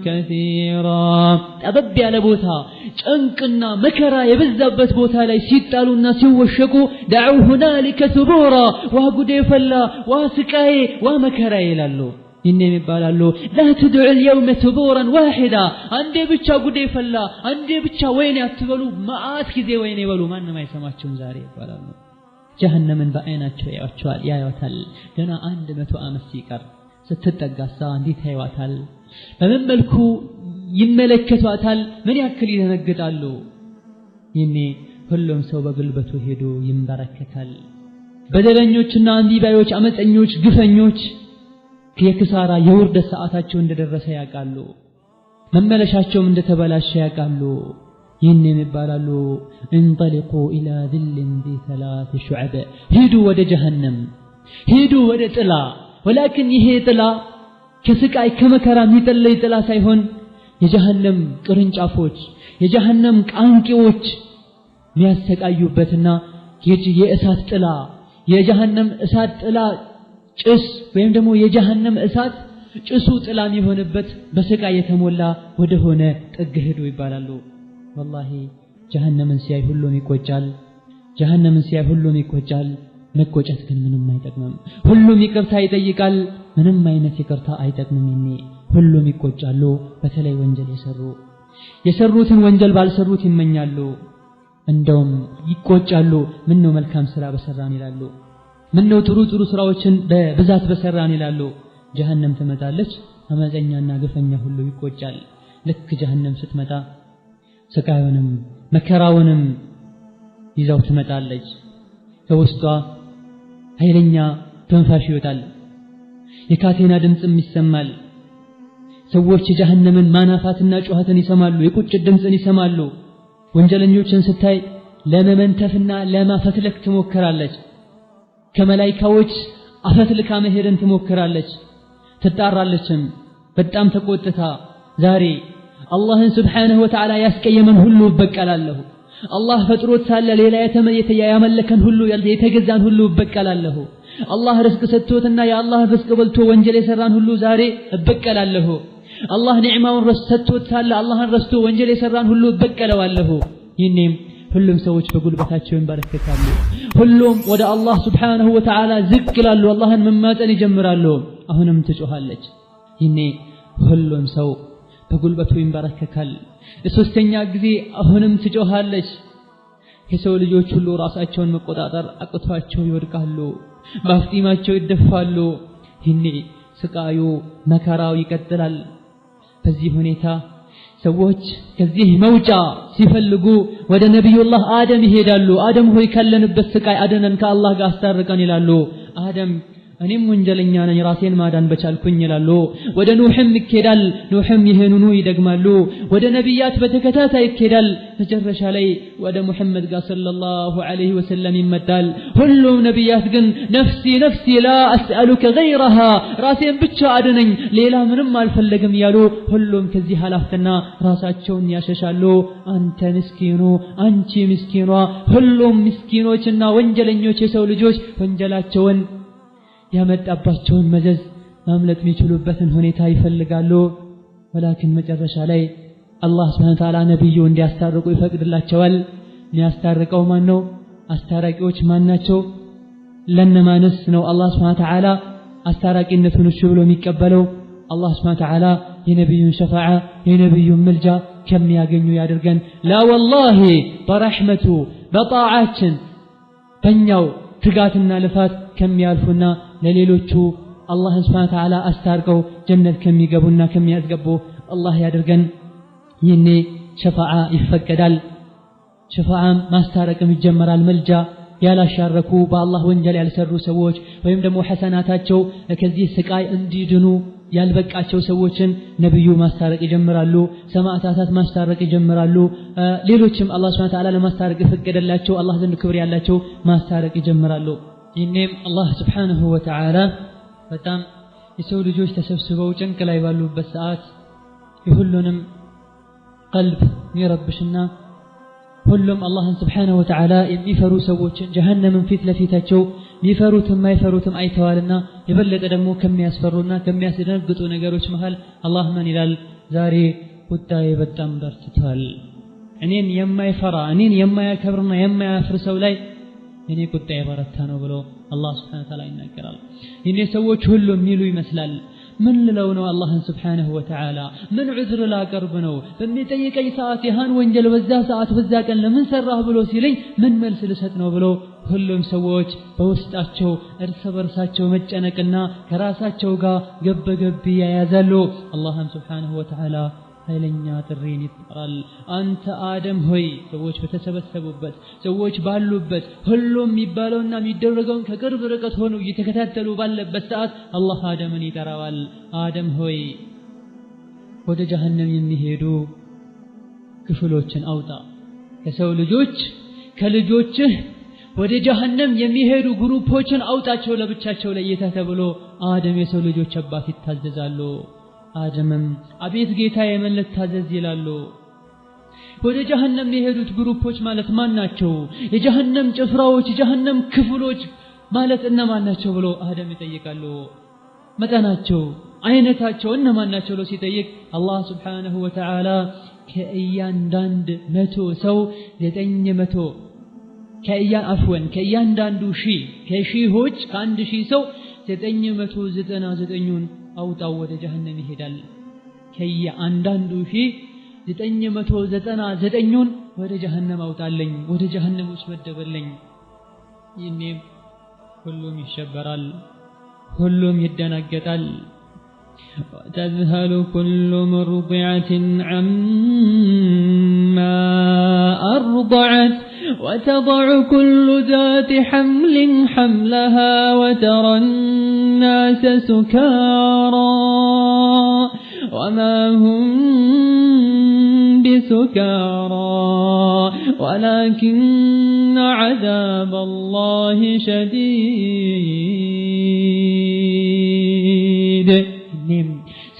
كثيرا أبب على بوتها ጭንቅና መከራ የበዛበት ቦታ ላይ ሲጣሉና ሲወሸቁ دعوا هنالك ثبورا وغدي فلا وسقاي ومكرا ይላሉ إنهم يبالالو لا تدعو اليوم ثبورا واحدا عندي بيتشا قدي فلا عندي بيتشا وين يتبلو معات كذي وين يبلو ما أنما يسمعون زاري يبالالو جهنم بأيناتشو يواتشوال يا يواتل جنا عندما تؤمسيكر ستتقاسا عندي تيواتل فمن ملكو يملكتواتل من يأكل يتنقدالو يني كلهم سو بقلبته هدو يمبركتل بدلنيوچና አንዲባዮች አመፀኞች ግፈኞች የክሳራ የውርደ ሰዓታቸው እንደደረሰ ያቃሉ መመለሻቸውም እንደተበላሸ ያቃሉ ይህንን ይባላሉ انطلقوا الى ذل ذي ثلاث شعب ሂዱ ወደ ጀሃነም ሂዱ ወደ ጥላ ولكن ይሄ ጥላ ከስቃይ ከመከራ የሚጠለይ ጥላ ሳይሆን የጀሃነም ቅርንጫፎች የጀሃነም ቃንቂዎች የሚያሰቃዩበትና የእሳት ጥላ የጀሃነም እሳት ጥላ ጭስ ወይም ደግሞ የጀሃነም እሳት ጭሱ ጥላ የሚሆንበት በስቃይ የተሞላ ወደ ሆነ ጥግ ሄዱ ይባላሉ والله ጀሃነምን ሲያይ ሁሉም ይቆጫል ጀሃነምን ሲያይ ሁሉም ይቆጫል መቆጨት ግን ምንም አይጠቅምም ሁሉም ይቅርታ ይጠይቃል ምንም አይነት ይቅርታ አይጠቅምም ይኔ ሁሉም ይቆጫሉ በተለይ ወንጀል የሰሩትን ወንጀል ባልሰሩት ይመኛሉ እንደውም ይቆጫሉ ምን ነው መልካም ስራ በሰራን ይላሉ ምን ነው ጥሩ ስራዎችን በብዛት በሰራን ይላሉ ጀሃነም ትመጣለች አመፀኛና ግፈኛ ሁሉ ይቆጫል ልክ ጀሃነም ስትመጣ ስቃዩንም መከራውንም ይዛው ትመጣለች ከውስጧ ኃይለኛ ተንፋሽ ይወጣል የካቴና ድምጽም ይሰማል ሰዎች ጀሃነምን ማናፋትና ጩኸትን ይሰማሉ የቁጭት ድምጽን ይሰማሉ ወንጀለኞችን ስታይ ለመመንተፍና ለማፈትለክ ትሞክራለች ከመላእክቶች አፈትልካ መሄድን ትሞክራለች ትጣራለችም በጣም ተቆጥታ ዛሬ አላህን Subhanahu Wa Ta'ala ያስቀየመን ሁሉ በቀላለሁ አላህ ፈጥሮት ሳለ ሌላ ያመለከን ሁሉ የተገዛን ሁሉ በቀላለሁ አላህ ርዝቅ ሰጥቶትና የአላህ ርዝቅ በልቶ ወንጀል የሰራን ሁሉ ዛሬ በቀላለሁ አላህ ኒዕማውን ረስቶት ሳለ አላህን ረስቶ ወንጀል የሰራን ሁሉ በቀለዋለሁ ይኔም ሁሉም ሰዎች በጉልበታቸው ይንበረከካሉ ሁሉም ወደ አላህ Subhanahu Wa Ta'ala ዝቅ ይላሉ አላህን መማፀን ይጀምራሉ አሁንም ትጮሃለች ይኔ ሁሉም ሰው በጉልበቱ ይንበረከካል ለሶስተኛ ጊዜ አሁንም ትጮሃለች የሰው ልጆች ሁሉ ራሳቸውን መቆጣጠር አቅቷቸው ይወድቃሉ ባፍጢማቸው ይደፋሉ ይኔ ስቃዩ መከራው ይቀጥላል በዚህ ሁኔታ ሰዎች ከዚህ መውጫ ሲፈልጉ ወደ ነብዩላህ አደም ይሄዳሉ አደም ሆይ ካለንበት ስቃይ አደነን ከአላህ ጋር አስታርቀን ይላሉ አደም እኔም ወንጀለኛ ነኝ ራሴን ማዳን በቻልኩኝ ይላሉ ወደ ኑህም ይኬዳል ኑህም ይሄንኑ ይደግማሉ ወደ ነብያት በተከታታይ ይኬዳል መጨረሻ ላይ ወደ ሙሐመድ ጋር ሰለላሁ ዐለይሂ ወሰለም ይመጣል ሁሉም ነብያት ግን ነፍሲ ላ አስአሉከ ገይረሃ ራሴን ብቻ አድነኝ ሌላ ምንም አልፈልግም ያሉ ሁሉም ከዚህ ሐላፍትና ራሳቸውን ያሸሻሉ አንተ ምስኪኑ አንቺ ምስኪኗ ሁሉም ምስኪኖችና ወንጀለኞች የሰው ልጆች ወንጀላቸውን ያመጣባቸውን መዘዝ ማምለጥ የሚችሉበትን ሁኔታ ይፈልጋሉ ولكن መጨረሻ ላይ አላህ Subhanahu Wa Ta'ala ነብዩ እንዲያስታርቁ ይፈቅድላቸዋል የሚያስታርቀው ማን ነው አስታራቂዎች ማን ናቸው ለነማንስ ነው አላህ Subhanahu Wa Ta'ala አስታራቂነቱን እሺ ብሎ የሚቀበለው አላህ Subhanahu Wa Ta'ala የነብዩን ሸፋዓ የነብዩን መልጃ ከሚያገኙ ያድርገን ላ والله በረህመቱ በጣዓችን በእኛው ትጋትና ልፋት ከሚያልፉና ለሌሎቹ አላህ Subhanahu Wa Ta'ala አስታርቀው ጀነት ከሚገቡና ከሚያስገቡ አላህ ያድርገን ይኔ ሸፋዓ ይፈቀዳል ሸፋዓ ማስታረቅም ይጀመራል መልጃ ያላሻረኩ በአላህ ወንጀል ያልሰሩ ሰዎች ወይም ደግሞ ሐሰናታቸው ከዚህ ስቃይ እንዲድኑ ያልበቃቸው ሰዎችን ነብዩ ማስታረቅ ይጀምራሉ ሰማዕታት ማስታረቅ ይጀምራሉ ሌሎችም አላህ Subhanahu Wa Ta'ala ለማስታረቅ ይፈቀደላቸው አላህ ዘንድ ክብር ያላቸው ማስታረቅ ይጀምራሉ ይኔም አላህ Subhanahu Wa Ta'ala በጣም የሰው ልጆች ተሰብስበው ጭንቅ ላይ ባሉበት ሰዓት የሁሉንም ቀልብ ይረብሽና ሁሉም አላህን Subhanahu Wa Ta'ala የሚፈሩ ሰዎችን ጀሃነምን ፊት ለፊታቸው የሚፈሩትም ማይፈሩትም አይተዋልና የበለጠ ደግሞ ከሚያስፈሩና ከሚያስደነግጡ ነገሮች መሃል አላህ ምን ይላል ዛሬ ቁጣዬ በጣም በርትቷል እኔን የማይፈራ እኔን የማያከብርና የማያፍር ሰው ላይ እኔ ቁጣዬ በረታ ነው ብሎ አላህ Subhanahu Wa Ta'ala ይናገራል ይሄ ሰዎች ሁሉ የሚሉ ይመስላል ምን ልለው ነው አላህን ስብሓነሁ ወተዓላ? ምን ዑዝር ላቀርብ ነው? በሚጠይቀኝ ሰዓት ያህን ወንጀል በዛ ሰዓት በዛ ቀን ለምን ሰራህ ብሎ ሲለኝ ምን መልስ ልሰጥ ነው ብሎ ሁሉም ሰዎች በውስጣቸው እርስ በርሳቸው መጨነቅና ከራሳቸው ጋር ገበገብ ያያዛሉ። አላህም ስብሓነሁ ወተዓላ ኃይለኛ ጥሪን ይጠራል። አንተ አደም ሆይ፣ ሰዎች በተሰበሰቡበት ሰዎች ባሉበት ሁሉም የሚባለውና የሚደረገውን ከቅርብ ርቀት ሆነው እየተከታተሉ ባለበት ሰዓት አላህ አደምን ይጠራዋል። አደም ሆይ ወደ ጀሀነም የሚሄዱ ክፍሎችን አውጣ። ከሰው ልጆች ከልጆችህ ወደ ጀሀነም የሚሄዱ ግሩፖችን አውጣቸው ለብቻቸው ለየተህ ተብሎ አደም የሰው ልጆች አባት ይታዘዛሉ። አደምም አቤት ጌታዬ ምን ልታዘዝ ይላሉ። ወደ ጀሀነም የሄዱት ግሩፖች ማለት ማን ናቸው? የጀሀነም ጭፍራዎች የጀሀነም ክፍሎች ማለት እነማን ናቸው ብሎ አደም ይጠይቃሉ። መጠናቸው አይነታቸው እነማን ናቸው ብሎ ሲጠይቅ አላህ ስብሓነሁ ወተዓላ ከእያንዳንዱ 100 ሰው 900 ከእያንዳንዱ ከሺዎች ከአንድ ሺህ ሰው 999ን አውጣው ወደ ጀሀነም ይሄዳል። ከእያንዳንዱ 999ን ወደ ጀሀነም አውጣለኝ፣ ወደ ጀሀነም ውስጥ መደበልኝ። ይህኔም ሁሉም ይሸበራል፣ ሁሉም ይደናገጣል። وتذهل كل مرضعة عما أرضعت وتضع كل ذات حمل حملها وترى الناس سكارى وما هم بسكارى ولكن عذاب الله شديد.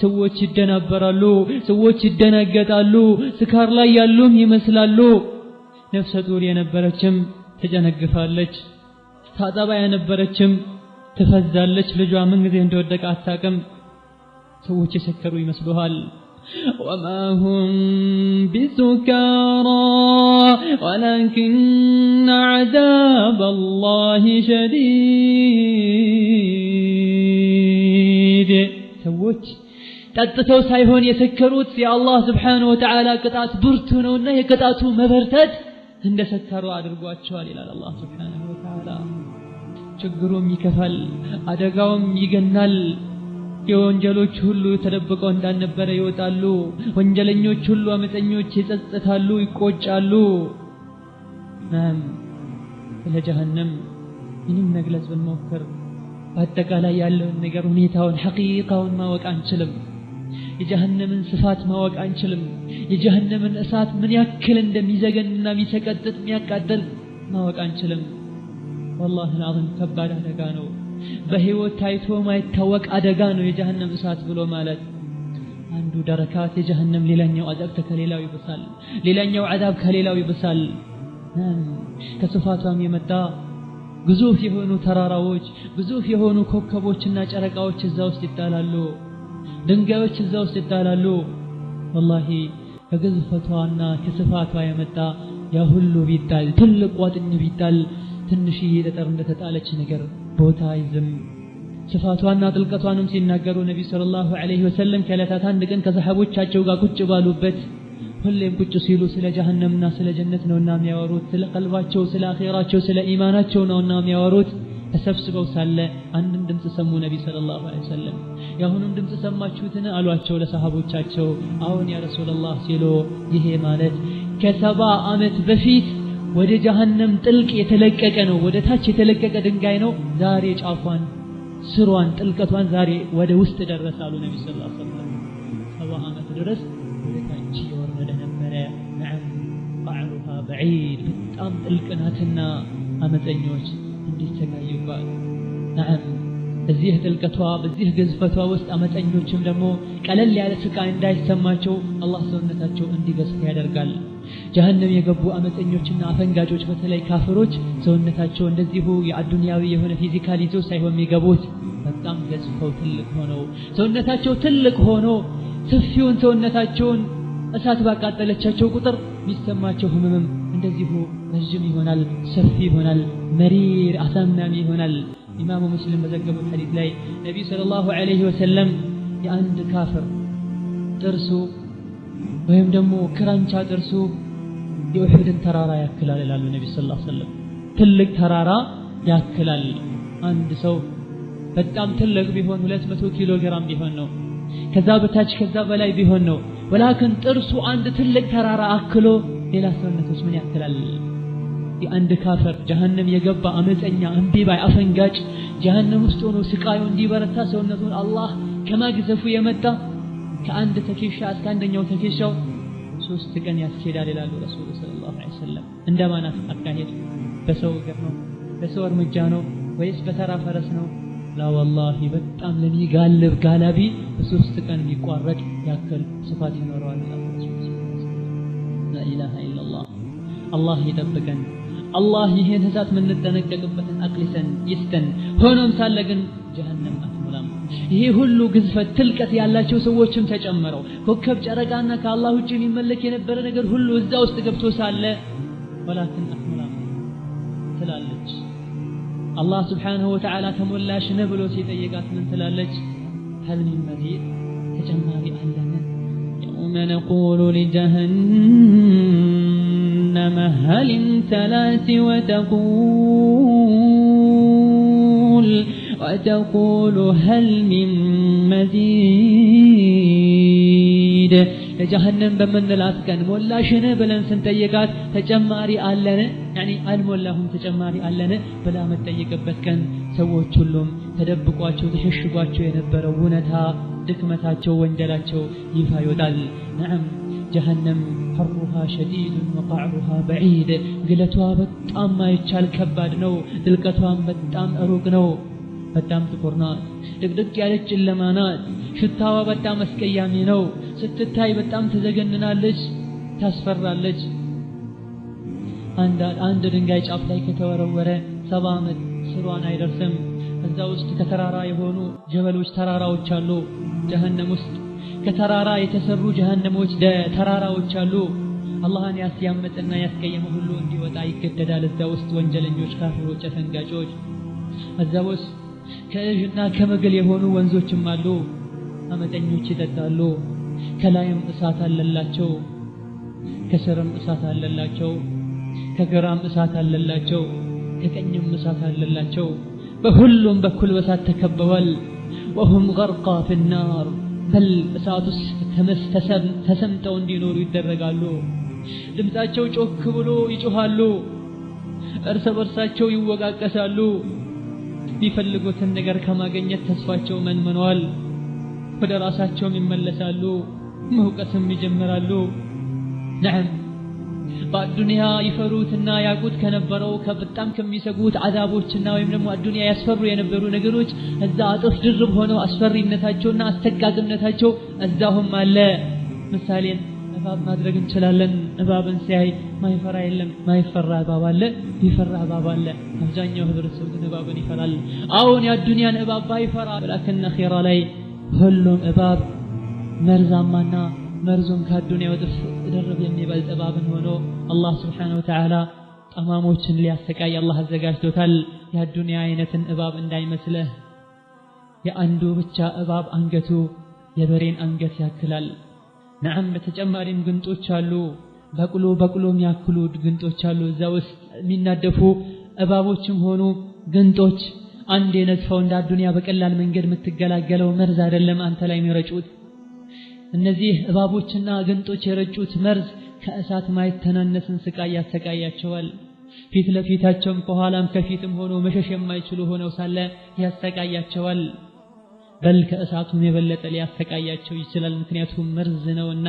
ሰዎች ይደናበራሉ፣ ሰዎች ይደናገጣሉ፣ ስካር ላይ ያሉም ይመስላሉ። ነፍሰ ጡር የነበረችም ትጨነግፋለች፣ ታጠባ የነበረችም ትፈዛለች። ልጇ ምን ጊዜ እንደወደቀ አታውቅም። ሰዎች የሰከሩ ይመስሉሃል። وما هم بسكارى ولكن عذاب الله شديد. ሰዎች ጠጥተው ሳይሆን የሰከሩት የአላህ ስብሓነሁ ወተዓላ ቅጣት ብርቱ ነውና የቅጣቱ መበርታት እንደሰከሩ አድርጓቸዋል ይላል አላህ ስብሓነሁ ወተዓላ። ችግሩም ይከፋል፣ አደጋውም ይገናል። የወንጀሎች ሁሉ ተደብቀው እንዳልነበረ ይወጣሉ። ወንጀለኞች ሁሉ አመፀኞች ይጸጸታሉ፣ ይቆጫሉ። ስለ ጀሀነም ምንም መግለጽ ብንሞክር በአጠቃላይ ያለውን ነገር ሁኔታውን ሐቂቃውን ማወቅ አንችልም። የጀሀነምን ስፋት ማወቅ አንችልም። የጀሀነምን እሳት ምን ያክል እንደሚዘገንና የሚሰቀጥጥ የሚያቃጥል ማወቅ አንችልም። والله العظيم ከባድ አደጋ ነው። በህይወት ታይቶ ማይታወቅ አደጋ ነው የጀሀነም እሳት ብሎ ማለት። አንዱ ደረካት የጀሀነም ሌላኛው አዛብ ከሌላው ይብሳል፣ ሌላኛው አዛብ ከሌላው ይብሳል። ከስፋቷም የመጣ ግዙፍ የሆኑ ተራራዎች፣ ግዙፍ የሆኑ ኮከቦችና ጨረቃዎች እዛ ውስጥ ይጣላሉ፣ ድንጋዮች እዛ ውስጥ ይጣላሉ። والله ከግዝፈቷና ከስፋቷ የመጣ ያ ሁሉ ቢጣል፣ ትልቅ ቋጥኝ ቢጣል ትንሽዬ ጠጠር እንደተጣለች ነገር ቦታ ይዝም። ስፋቷና ጥልቀቷንም ሲናገሩ ነብዩ ሰለላሁ ዐለይሂ ወሰለም ከዕለታት አንድ ቀን ከሰሃቦቻቸው ጋር ቁጭ ባሉበት ሁሌም ቁጭ ሲሉ ስለ ጀሀነምና ስለ ጀነት ነውና የሚያወሩት፣ ስለ ቀልባቸው፣ ስለ አኺራቸው፣ ስለ ኢማናቸው ነውና የሚያወሩት። ተሰብስበው ሳለ አንድን ድምጽ ሰሙ ነብዩ ሰለላሁ ዐለይሂ ወሰለም። ያሁንም ድምጽ ሰማችሁትን አሏቸው ለሰሃቦቻቸው። አሁን ያ ረሱላህ ሲሉ ይሄ ማለት ከ70 ዓመት በፊት ወደ ጀሀነም ጥልቅ የተለቀቀ ነው፣ ወደ ታች የተለቀቀ ድንጋይ ነው። ዛሬ ጫፏን፣ ስሯን፣ ጥልቀቷን ዛሬ ወደ ውስጥ ደረሳሉ ነብዩ ሰለላሁ ዐለይሂ ወሰለም። 70 ዓመት ድረስ ወደ ታች የወረደ ነበረ። نعم قعرها بعيد በጣም ጥልቅ ናትና አመፀኞች እንዲሰቃዩባት። نعم በዚህ ጥልቀቷ በዚህ ግዝፈቷ ውስጥ አመፀኞችም ደግሞ ቀለል ያለ ስቃይ እንዳይሰማቸው አላህ ሰውነታቸው እንዲገዝፍ ያደርጋል። ጀሀነም የገቡ አመፀኞችና አፈንጋጮች በተለይ ካፍሮች ሰውነታቸው እንደዚሁ የአዱንያዊ የሆነ ፊዚካል ይዞ ሳይሆን የሚገቡት በጣም ገዝፈው ትልቅ ሆነው ሰውነታቸው ትልቅ ሆኖ ሰፊውን ሰውነታቸውን እሳት ባቃጠለቻቸው ቁጥር የሚሰማቸው ህመምም እንደዚሁ ረጅም ይሆናል፣ ሰፊ ይሆናል፣ መሪር አሳማሚ ይሆናል። ኢማሙ ሙስሊም በዘገቡት ሐዲስ ላይ ነብዩ ሰለላሁ ዐለይሂ ወሰለም የአንድ ካፍር ጥርሱ ወይም ደግሞ ክራንቻ ጥርሱ የኡሁድን ተራራ ያክላል ይላሉ ነብዩ ሰለላሁ ዐለይሂ ወሰለም። ትልቅ ተራራ ያክላል። አንድ ሰው በጣም ትልቅ ቢሆን 200 ኪሎ ግራም ቢሆን ነው፣ ከዛ በታች ከዛ በላይ ቢሆን ነው። ወላኪን ጥርሱ አንድ ትልቅ ተራራ አክሎ ሌላ ሰውነቶች ምን ያክላል? የአንድ ካፍር ጀሃነም የገባ አመፀኛ እምቢባይ አፈንጋጭ ጀሃነም ውስጥ ሆኖ ስቃዩ እንዲበረታ ሰውነቱን አላህ ከማግዘፉ የመጣ ከአንድ ተኬሻ እስከ አንደኛው ተኬሻው 3 ቀን ያስኬዳል ይላሉ ረሱል ሰለላሁ ዐለይሂ ወሰለም። እንደማን አካሄድ? በሰው እግር ነው? በሰው እርምጃ ነው ወይስ በተራ ፈረስ ነው? ላ ወላሂ በጣም ለሚጋልብ ጋላቢ በ3 ቀን የሚቋረጥ ያክል ስፋት ይኖረዋል። ላ ኢላሃ ኢላላህ። አላህ ይጠብቀን። አላህ ይሄን እሳት የምንጠነቀቅበትን አቅሊሰን ይስጠን። ሆኖም ሳለ ግን ጀሃነም አትሞላም። ይሄ ሁሉ ግዝፈት ትልቀት ያላቸው ሰዎችም ተጨምረው ኮከብ ጨረቃና ከአላህ ውጭ የሚመለክ የነበረ ነገር ሁሉ እዛ ውስጥ ገብቶ ሳለ ወላኪን አትሞላም ትላለች። አላህ ስብሓንሁ ወተዓላ ተሞላሽ ነህ ብሎ ሲጠይቃት ምን ትላለች? ሀል ሚን መዚድ ተጨማሪ አለን? የውመ ነቁሉ ሊጀሃነመ ሀል እምተላት ወተቁሉ ሀል ሚን መዚድ። ለጀሃነም በምንላት ቀን ሞላሽን ብለን ስንጠይቃት ተጨማሪ አለን ያኒ አልሞላሁም ተጨማሪ አለን ብላ መጠየቅበት ቀን ሰዎች ሁሉም ተደብቋቸው ተሸሽጓቸው የነበረው እውነታ ድክመታቸው ወንጀላቸው ይፋ ይወጣል። ነዓም ጀሃነም ሐሩሃ ሸዲድ ወቀዕሩሃ በዒድ። ግለቷ በጣም ማይቻል ከባድ ነው። ድልቀቷም በጣም ሩቅ ነው። በጣም ጥቁር ናት። ድቅድቅ ያለች ጨለማ ናት። ሽታዋ በጣም አስቀያሚ ነው። ስትታይ በጣም ተዘገንናለች፣ ታስፈራለች። አንድ ድንጋይ ጫፍ ላይ ከተወረወረ 70 ዓመት ስሯን አይደርስም። እዛ ውስጥ ከተራራ የሆኑ ጀበሎች ተራራዎች አሉ። ጀሃነም ውስጥ ከተራራ የተሰሩ ጀሃነሞች ተራራዎች አሉ። አላህን ያስያመጠና ያስቀየመ ሁሉ እንዲወጣ ይገደዳል። እዛ ውስጥ ወንጀለኞች፣ ካፊሮች፣ አፈንጋጮች። እዛ ውስጥ ከእዥና ከመግል የሆኑ ወንዞችም አሉ። አመፀኞች ይጠጣሉ። ከላይም እሳት አለላቸው፣ ከስርም እሳት አለላቸው፣ ከግራም እሳት አለላቸው፣ ከቀኝም እሳት አለላቸው። በሁሉም በኩል በእሳት ተከበዋል። ወሁም ገርቃ ፊናር በል እሳት ውስጥ ተሰምጠው እንዲኖሩ ይደረጋሉ። ድምፃቸው ጮክ ብሎ ይጮሃሉ። እርስ በርሳቸው ይወቃቀሳሉ። የሚፈልጉትን ነገር ከማግኘት ተስፋቸው መንምነዋል። ወደ ራሳቸውም ይመለሳሉ፣ መውቀስም ይጀምራሉ። ነዓም በአዱንያ ይፈሩትና ያቁት ከነበረው በጣም ከሚሰጉት አዛቦችና ወይም ደግሞ አዱንያ ያስፈሩ የነበሩ ነገሮች እዛ አጥፍ ድርብ ሆነው አስፈሪነታቸውና አስተቃቅነታቸው እዛሁም አለ። ምሳሌን እባብ ማድረግ እንችላለን። እባብን ሲያይ ማይፈራ የለም። ማይፈራ እባብ አለ፣ ይፈራ እባብ አለ። አብዛኛው ህብረተሰብ ግን እባብን ይፈራል። አሁን የአዱንያን እባብ ባይፈራ ወላኪን አኺራ ላይ ሁሉም እባብ መርዛማና መርዙም ከአዱንያ ወጥፍ ድርብ የሚበልጥ እባብን ሆኖ አላህ ስብሓነሁ ወተዓላ ጠማሞችን ሊያሰቃይ አላህ አዘጋጅቶታል። የአዱንያ አይነትን እባብ እንዳይመስልህ። የአንዱ ብቻ እባብ አንገቱ የበሬን አንገት ያክላል። ነዓም በተጨማሪም ግንጦች አሉ። በቅሎ የሚያክሉ ግንጦች አሉ። እዛ ውስጥ የሚናደፉ እባቦችም ሆኑ ግንጦች አንድ የነጥፈው እንደ አዱንያ በቀላል መንገድ የምትገላገለው መርዝ አይደለም አንተ ላይ የሚረጩት። እነዚህ እባቦችና ግንጦች የረጩት መርዝ ከእሳት ማይተናነስን ስቃይ ያሰቃያቸዋል። ፊት ለፊታቸውም ከኋላም ከፊትም ሆኖ መሸሽ የማይችሉ ሆነው ሳለ ያሰቃያቸዋል። በል ከእሳቱም የበለጠ ሊያሰቃያቸው ይችላል። ምክንያቱም መርዝ ነውና።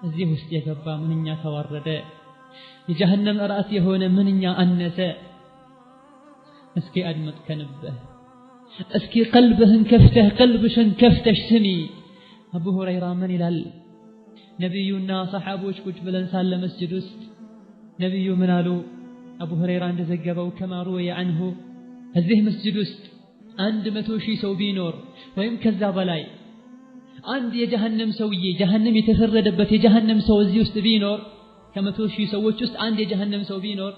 እዚህ ውስጥ የገባ ምንኛ ተዋረደ። የጀሃነም ራስ የሆነ ምንኛ አነሰ። እስኪ አድመጥ ከንበህ፣ እስኪ ቀልብህን ከፍተህ ቀልብሽን ከፍተሽ ስሚ። አቡ ሁረይራ ምን ይላል? ነቢዩና ሰሓቦች ቁጭ ብለን ሳለ መስጅድ ውስጥ ነቢዩ ምን አሉ? አቡ ሁረይራ እንደዘገበው ከማ ሩወየ ዐንሁ እዚህ መስጅድ ውስጥ 100,000 ሰው ቢኖር ወይም ከዛ በላይ አንድ የጀሃነም ሰውዬ ጀሃነም የተፈረደበት የጀሃነም ሰው እዚህ ውስጥ ቢኖር ከ100,000 ሰዎች ውስጥ አንድ የጀሃነም ሰው ቢኖር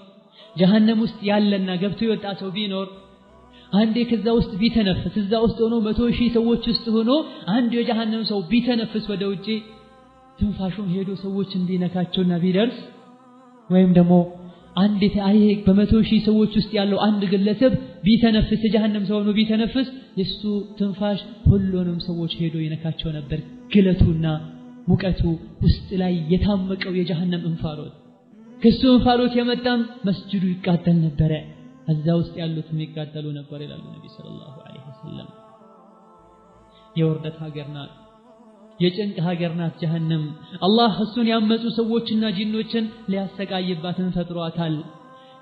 ጀሃነም ውስጥ ያለና ገብቶ የወጣ ሰው ቢኖር አንዴ ከዛ ውስጥ ቢተነፍስ እዛ ውስጥ ሆኖ 100,000 ሰዎች ውስጥ ሆኖ አንድ የጀሃነም ሰው ቢተነፍስ ወደ ውጪ ትንፋሹም ሄዶ ሰዎች እንዲነካቸውና ቢደርስ ወይም ደግሞ አንድ ታይሄ በ100,000 ሰዎች ውስጥ ያለው አንድ ግለሰብ ቢተነፍስ የጀሃነም ሰው ሆኖ ቢተነፍስ የሱ ትንፋሽ ሁሉንም ሰዎች ሄዶ ይነካቸው ነበር ግለቱና ሙቀቱ ውስጥ ላይ የታመቀው የጀሃነም እንፋሎት ከሱ እንፋሎት የመጣም መስጂዱ ይቃጠል ነበር እዛ ውስጥ ያሉትም ይቃጠሉ ነበር ይላሉ ነብዩ ሰለላሁ ዐለይሂ ወሰለም የወርደት ሀገር ናት የጭንቅ ሀገር ናት ጀሃነም አላህ እሱን ያመጹ ሰዎችና ጂኖችን ሊያሰቃይባትን ፈጥሯታል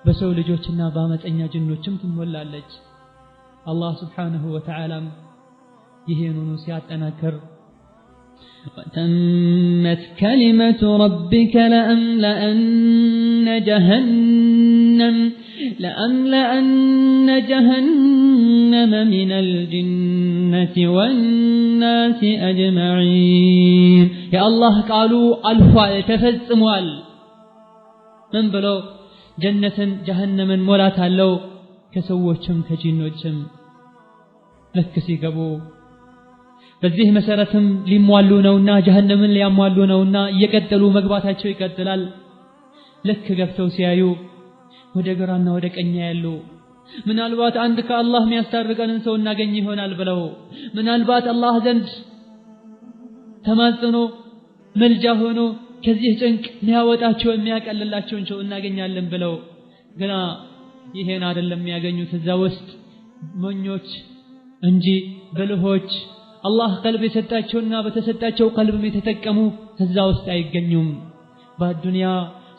በሰው ልጆችና በአመፀኛ ጂኖችም ትሞላለች አላህ Subhanahu Wa Ta'ala ይሄንኑ ሲያጠናክር وتمت كلمة ربك لأملأن جهنم من الجنة والناس أجمعين يا الله قالوا ألفوا تفزموا من بلو جنة جهنم مولاتا لو كسووچم كجينوچم لكسي قبو በዚህ መሰረትም ሊሟሉ ነውና ጀሃነምን ሊያሟሉ ነውና እየቀጠሉ መግባታቸው ይቀጥላል ለክ ገብተው ሲያዩ ወደ ግራና ወደ ቀኝ ያሉ ምናልባት አንድ ከአላህ የሚያስታርቀንን ሰው እናገኝ ይሆናል ብለው ምናልባት አላህ ዘንድ ተማጽኖ መልጃ ሆኖ ከዚህ ጭንቅ የሚያወጣቸው የሚያቀልላቸውን ሰው እናገኛለን ብለው ግና ይሄን አይደለም የሚያገኙት እዛ ውስጥ ሞኞች እንጂ ብልሆች አላህ ቀልብ የሰጣቸውና በተሰጣቸው ቀልብም የተጠቀሙ እዛ ውስጥ አይገኙም በዱንያ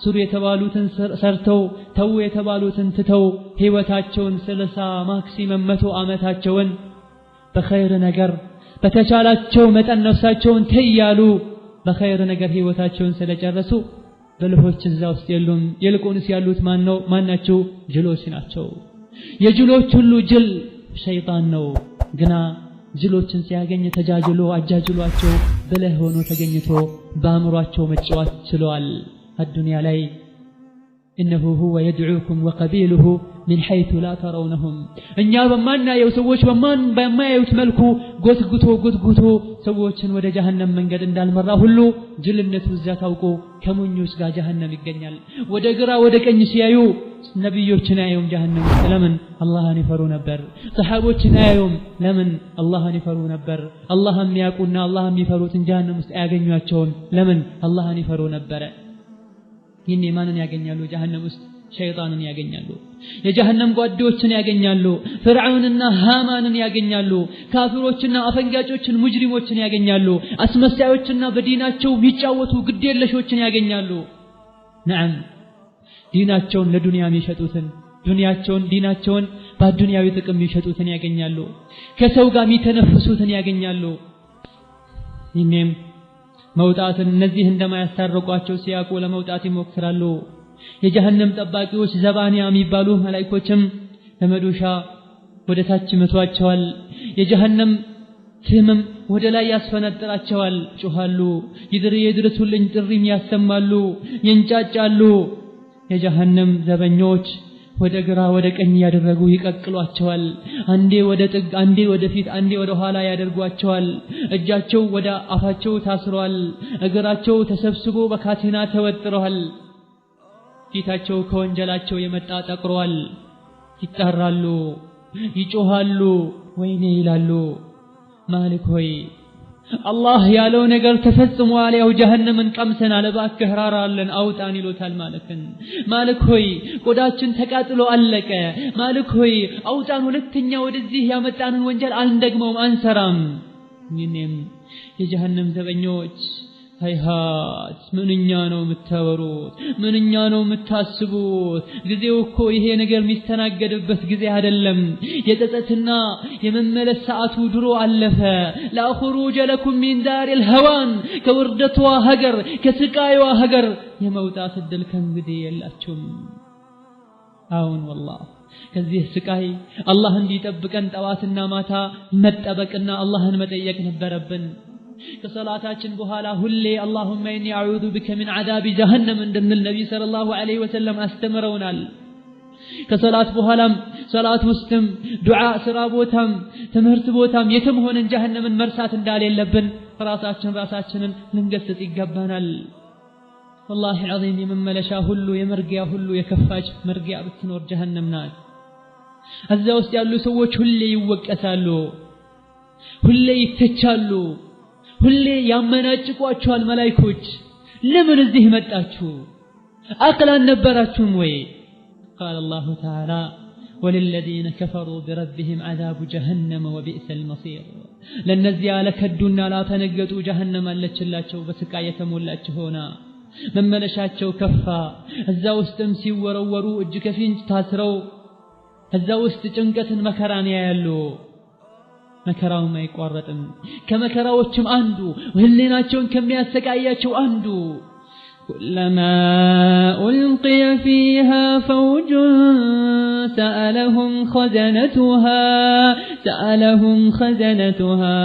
ሱር የተባሉትን ሰርተው ተው የተባሉትን ትተው ህይወታቸውን 30 ማክሲመም 100 አመታቸውን በኸይር ነገር በተቻላቸው መጠን ነፍሳቸውን ተያሉ በኸይር ነገር ህይወታቸውን ስለጨረሱ በልሆች እዛ ውስጥ የሉም ይልቁንስ ያሉት ማናቸው ጅሎች ናቸው የጅሎች ሁሉ ጅል ሸይጣን ነው ግና ጅሎችን ሲያገኝ ተጃጅሎ አጃጅሏቸው በለህ ሆኖ ተገኝቶ በአምሯቸው መጫወት ችሏል الدنيا ላይ انه هو يدعوكم وقبيله من حيث لا ترونهم እኛ በማናየው ሰዎች በማያዩት መልኩ ጎትጉቶ ሰዎችን ወደ ጀሃነም መንገድ እንዳልመራ ሁሉ ጅልነቱ እዛ ታውቆ ከሞኞች ጋር ጀሃነም ይገኛል ወደ ግራ ወደ ቀኝ ሲያዩ ነብዮችን አያዩም ጀሃነም ለምን አላህን ይፈሩ ነበር ሰሃቦችን አያዩም ለምን አላህን ይፈሩ ነበር አላህን የሚያውቁና አላህን የሚፈሩትን ጀሃነም ውስጥ አያገኟቸውም ለምን አላህን ይፈሩ ነበር ይሄን ማንን ያገኛሉ ጀሃነም ውስጥ ሸይጣንን ያገኛሉ የጀሃነም ጓዶችን ያገኛሉ ፍርዓውንና ሃማንን ያገኛሉ ካፊሮችና አፈንጋጮችን ሙጅሪሞችን ያገኛሉ አስመሳዮችና በዲናቸው የሚጫወቱ ግዴለሾችን ያገኛሉ ነዓም ዲናቸውን ለዱንያ የሚሸጡትን ዲናቸውን በዱንያዊ ጥቅም የሚሸጡትን ያገኛሉ ከሰው ጋር የሚተነፍሱትን ያገኛሉ ይህም መውጣትን እነዚህ እንደማያስታርቋቸው ሲያቆ ለመውጣት ይሞክራሉ የጀሃነም ጠባቂዎች ዘባንያ የሚባሉ መላእክቶችም ለመዶሻ ወደ ታች መቷቸዋል የጀሃነም ትምም ወደ ላይ ያስፈነጥራቸዋል ጮሃሉ ይድረሱልኝ ጥሪም ያሰማሉ ይንጫጫሉ የጀሃነም ዘበኞች ወደ ግራ ወደ ቀኝ ያደረጉ ይቀቅሏቸዋል አንዴ ወደ ጥግ አንዴ ወደ ፊት አንዴ ወደ ኋላ ያደርጓቸዋል እጃቸው ወደ አፋቸው ታስሯል እግራቸው ተሰብስቦ በካቴና ተወጥሯል ፊታቸው ከወንጀላቸው የመጣ ጠቅሯል ይጣራሉ ይጮሃሉ ወይኔ ይላሉ ማሊክ ሆይ አላህ ያለው ነገር ተፈጽሟል ያው ጀሃነምን ቀምሰናል እባክህ ራራልን አውጣን ይሉታል ማሊክ ሆይ ቆዳችን ተቃጥሎ አለቀ ማሊክ ሆይ አውጣን ሁለተኛ ወደዚህ ያመጣንን ወንጀል አንደግመውም አንሰራም ምንም የጀሃነም ዘበኞች ሃይሃት ምንኛ ነው የምታወሩት ምንኛ ነው የምታስቡት ጊዜው እኮ ይሄ ነገር የሚስተናገድበት ጊዜ አይደለም የጸጸትና የመመለስ ሰዓቱ ድሮ አለፈ لا خروج لكم من دار الهوان ከውርደቷ ሀገር ከስቃይዋ ሀገር የመውጣት እድል ከእንግዲህ የላችሁም አሁን والله ከዚህ ስቃይ አላህ እንዲጠብቀን ጠዋትና ማታ መጠበቅና አላህን መጠየቅ ነበረብን ከሰላታችን በኋላ ሁሌ اللهم اني اعوذ بك من عذاب جهنم እንደምን ነብይ ሰለላሁ ዐለይሂ ወሰለም አስተምረውናል ከሰላት በኋላም ሰላት ውስጥም ዱዓ ስራ ቦታም ትምህርት ቦታም የትም ሆነን ጀሃነምን መርሳት እንዳሌለብን ራሳችንን ልንገስጽ ይገባናል። والله العظيم የመመለሻ ሁሉ የመርጊያ ሁሉ የከፋች መርጊያ ብትኖር ጀሃነም ናት። እዛ ውስጥ ያሉ ሰዎች ሁሌ ይወቀሳሉ፣ ሁሌ ይተቻሉ፣ ሁሌ ያመናጭቋቸዋል መላእክቶች። ለምን እዚህ መጣችሁ? አቅል አልነበራችሁም ወይ? قال الله تعالى وللذين كفروا بربهم عذاب جهنم وبئس المصير ለነዚያ ለከዱና ላተነገጡ ጀሃነም አለችላቸው በስቃይ የተሞላች ሆና መመለሻቸው ከፋ። እዛ ውስጥም ሲወረወሩ እጅ ከፍንጅ ታስረው እዛ ውስጥ ጭንቀትን መከራን ያያሉ። መከራውም አይቋረጥም። ከመከራዎችም አንዱ ህሊናቸውን ከሚያሰቃያቸው አንዱ كلما ألقي فيها فوج سألهم خزنتها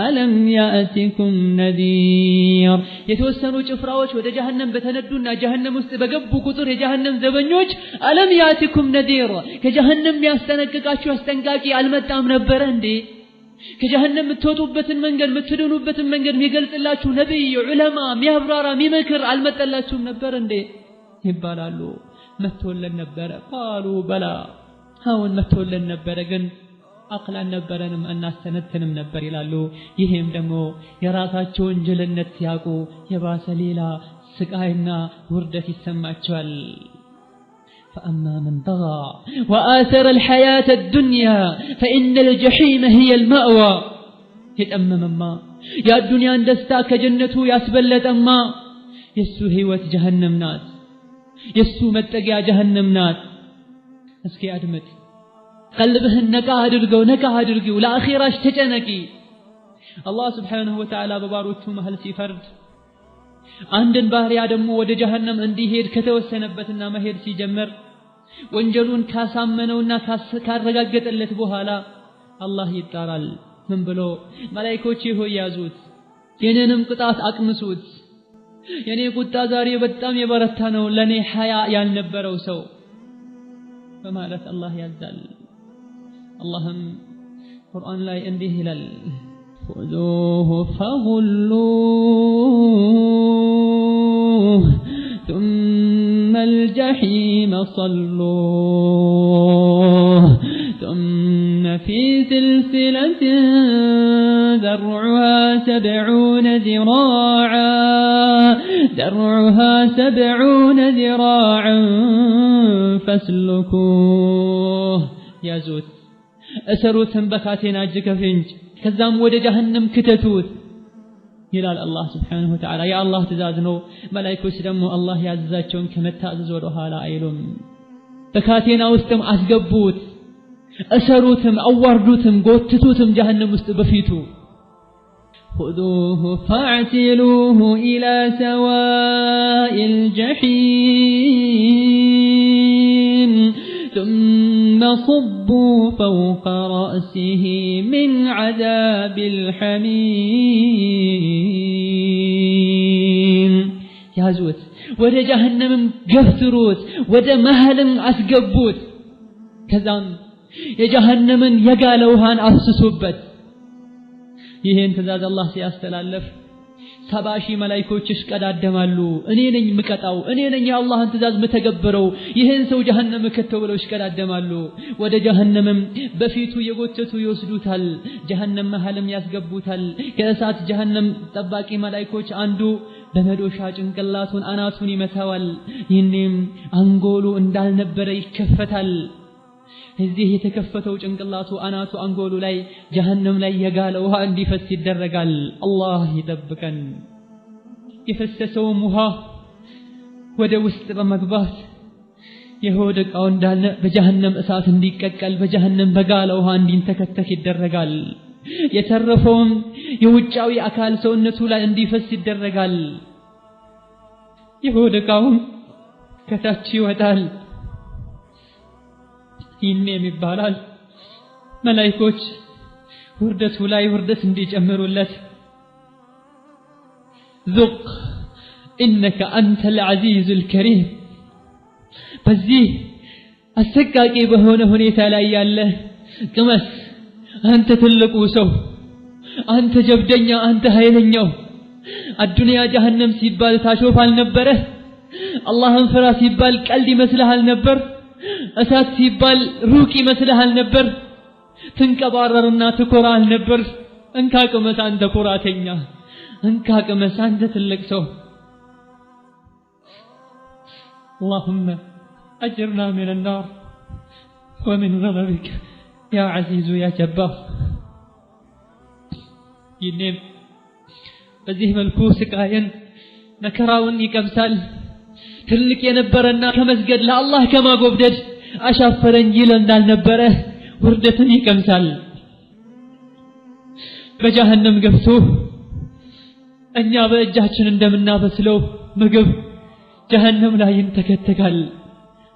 ألم يأتكم نذير يتوسنوا ጭፍራዎች ወደ ጀሃነም በተነዱና ጀሃነም ውስጥ በገቡ ቁጥር የጀሃነም ዘበኞች ألم يأتكم نذير ከጀሃነም ያስጠነቅቃችሁ አስጠንቃቂ አልመጣም ነበር እንዴ? ከጀሃነም የምትወጡበትን መንገድ የምትድኑበትን መንገድ የሚገልጽላችሁ ነብይ ዑለማ የሚያብራራ የሚመክር አልመጣላችሁም ነበር እንዴ ይባላሉ። መጥቶልን ነበር። قالوا بلى አሁን መጥቶልን ነበር፣ ግን አቅል አልነበረንም እናስተነትንም ነበር ይላሉ። ይሄም ደግሞ የራሳቸውን ጅልነት ሲያውቁ የባሰ ሌላ ስቃይና ውርደት ይሰማቸዋል። فأما من طغى وآثر الحياة الدنيا فإن الجحيم هي المأوى يتأمم يا الدنيا اندستا كجنته ياسبلت أما يسو هيوت جهنم نات يسو متقيا جهنم نات اسكي أدمت قلبهن نكا هدرقو لا أخيراش تجنكي الله سبحانه وتعالى بباروتو مهل سيفرد አንድን ባህሪያ ደግሞ ወደ ጀሃነም እንዲሄድ ከተወሰነበትና መሄድ ሲጀምር ወንጀሉን ካሳመነውና ካረጋገጠለት በኋላ አላህ ይጣራል። ምን ብሎ? መላእክቶች ሆይ ያዙት፣ የኔንም ቅጣት አቅምሱት፣ የኔ ቁጣ ዛሬ በጣም የበረታ ነው ለኔ ሐያ ያልነበረው ሰው በማለት አላህ ያዛል። አላህም ቁርአን ላይ እንዲህ ይላል خذوه فغلوه ثم الجحيم صلوه ثم في سلسلة ذرعها 70 ذراعا فاسلكوه يا زوت أسروتهم بكاتنا جكفنج ከዛም ወደ ጀሃነም ከተቱት ይላል አላህ Subhanahu Wa Ta'ala። ያ አላህ ትእዛዝ ነው። መላእክቶች ደግሞ አላህ ያዘዛቸውን ከመታዘዝ ወደ ኋላ አይሉም። በካቴና ውስጥም አስገቡት፣ እሰሩትም፣ አዋርዱትም፣ ጎትቱትም ጀሃነም ውስጥ በፊቱ خذوه فاعتلوه إلى سواء الجحيم ثم صبوا فوق رأسه من عذاب الحميم يازوت وده جهنم قفتروت وده مهلم أسقبوت كذا يجهنم يقالوهان أفسسوبت ይሄን ትእዛዝ አላህ ሲያስተላልፍ 70 መላእክቶች ይሽቀዳደማሉ። እኔ ነኝ ምቀጣው፣ እኔ ነኝ የአላህን ትእዛዝ መተገብረው፣ ይሄን ሰው ጀሃነም ከተው ብለው ይሽቀዳደማሉ። ወደ ጀሃነምም በፊቱ የጎተቱ ይወስዱታል፣ ጀሃነም መሐልም ያስገቡታል። ከእሳት ጀሃነም ጠባቂ መላእክቶች አንዱ በመዶሻ ጭንቅላቱን አናቱን ይመታዋል። ይህንም አንጎሉ እንዳልነበረ ይከፈታል። እዚህ የተከፈተው ጭንቅላቱ አናቱ አንጎሉ ላይ ጀሃነም ላይ የጋለ ውሃ እንዲፈስ ይደረጋል። አላህ ይጠብቀን። የፈሰሰው ውሃ ወደ ውስጥ በመግባት የሆድ ዕቃው እንዳለ በጀሃነም እሳት እንዲቀቀል በጀሃነም በጋለ ውሃ እንዲንተከተክ ይደረጋል። የተረፈውም የውጫዊ አካል ሰውነቱ ላይ እንዲፈስ ይደረጋል። የሆድ ዕቃውም ከታች ይወጣል። ይህም ይባላል መላእክቶች ውርደቱ ላይ ውርደት እንዲጨምሩለት ذق إنك أنت العزيز الكريم በዚህ አሰቃቂ በሆነ ሁኔታ ላይ ያለህ ቅመስ አንተ ትልቁ ሰው አንተ ጀብደኛ አንተ ኃይለኛው አዱንያ ጀሃነም ሲባል ታሾፍ አልነበረ አላህን ፍራ ሲባል ቀልድ ይመስልሃል ነበር እሳት ሲባል ሩቅ ይመስልሃል ነበር ትንቀባረርና ትኮራል ነበር እንካ ቅመስ አንተ ኩራተኛ እንካ ቅመስ አንተ ትልቅ ሰው اللهم أجرنا من النار ومن غضبك يا عزيز يا جبار ينم በዚህ መልኩ ስቃየን መከራውን ይቀምሳል ትልቅ የነበረና ከመስገድ ለአላህ ከማጎብደድ አሻፈረኝ ይል እንዳልነበረ ውርደትን ይቀምሳል በጀሃነም ገብቶ እኛ በእጃችን እንደምናበስለው ምግብ ጀሃነም ላይ ይንተከተካል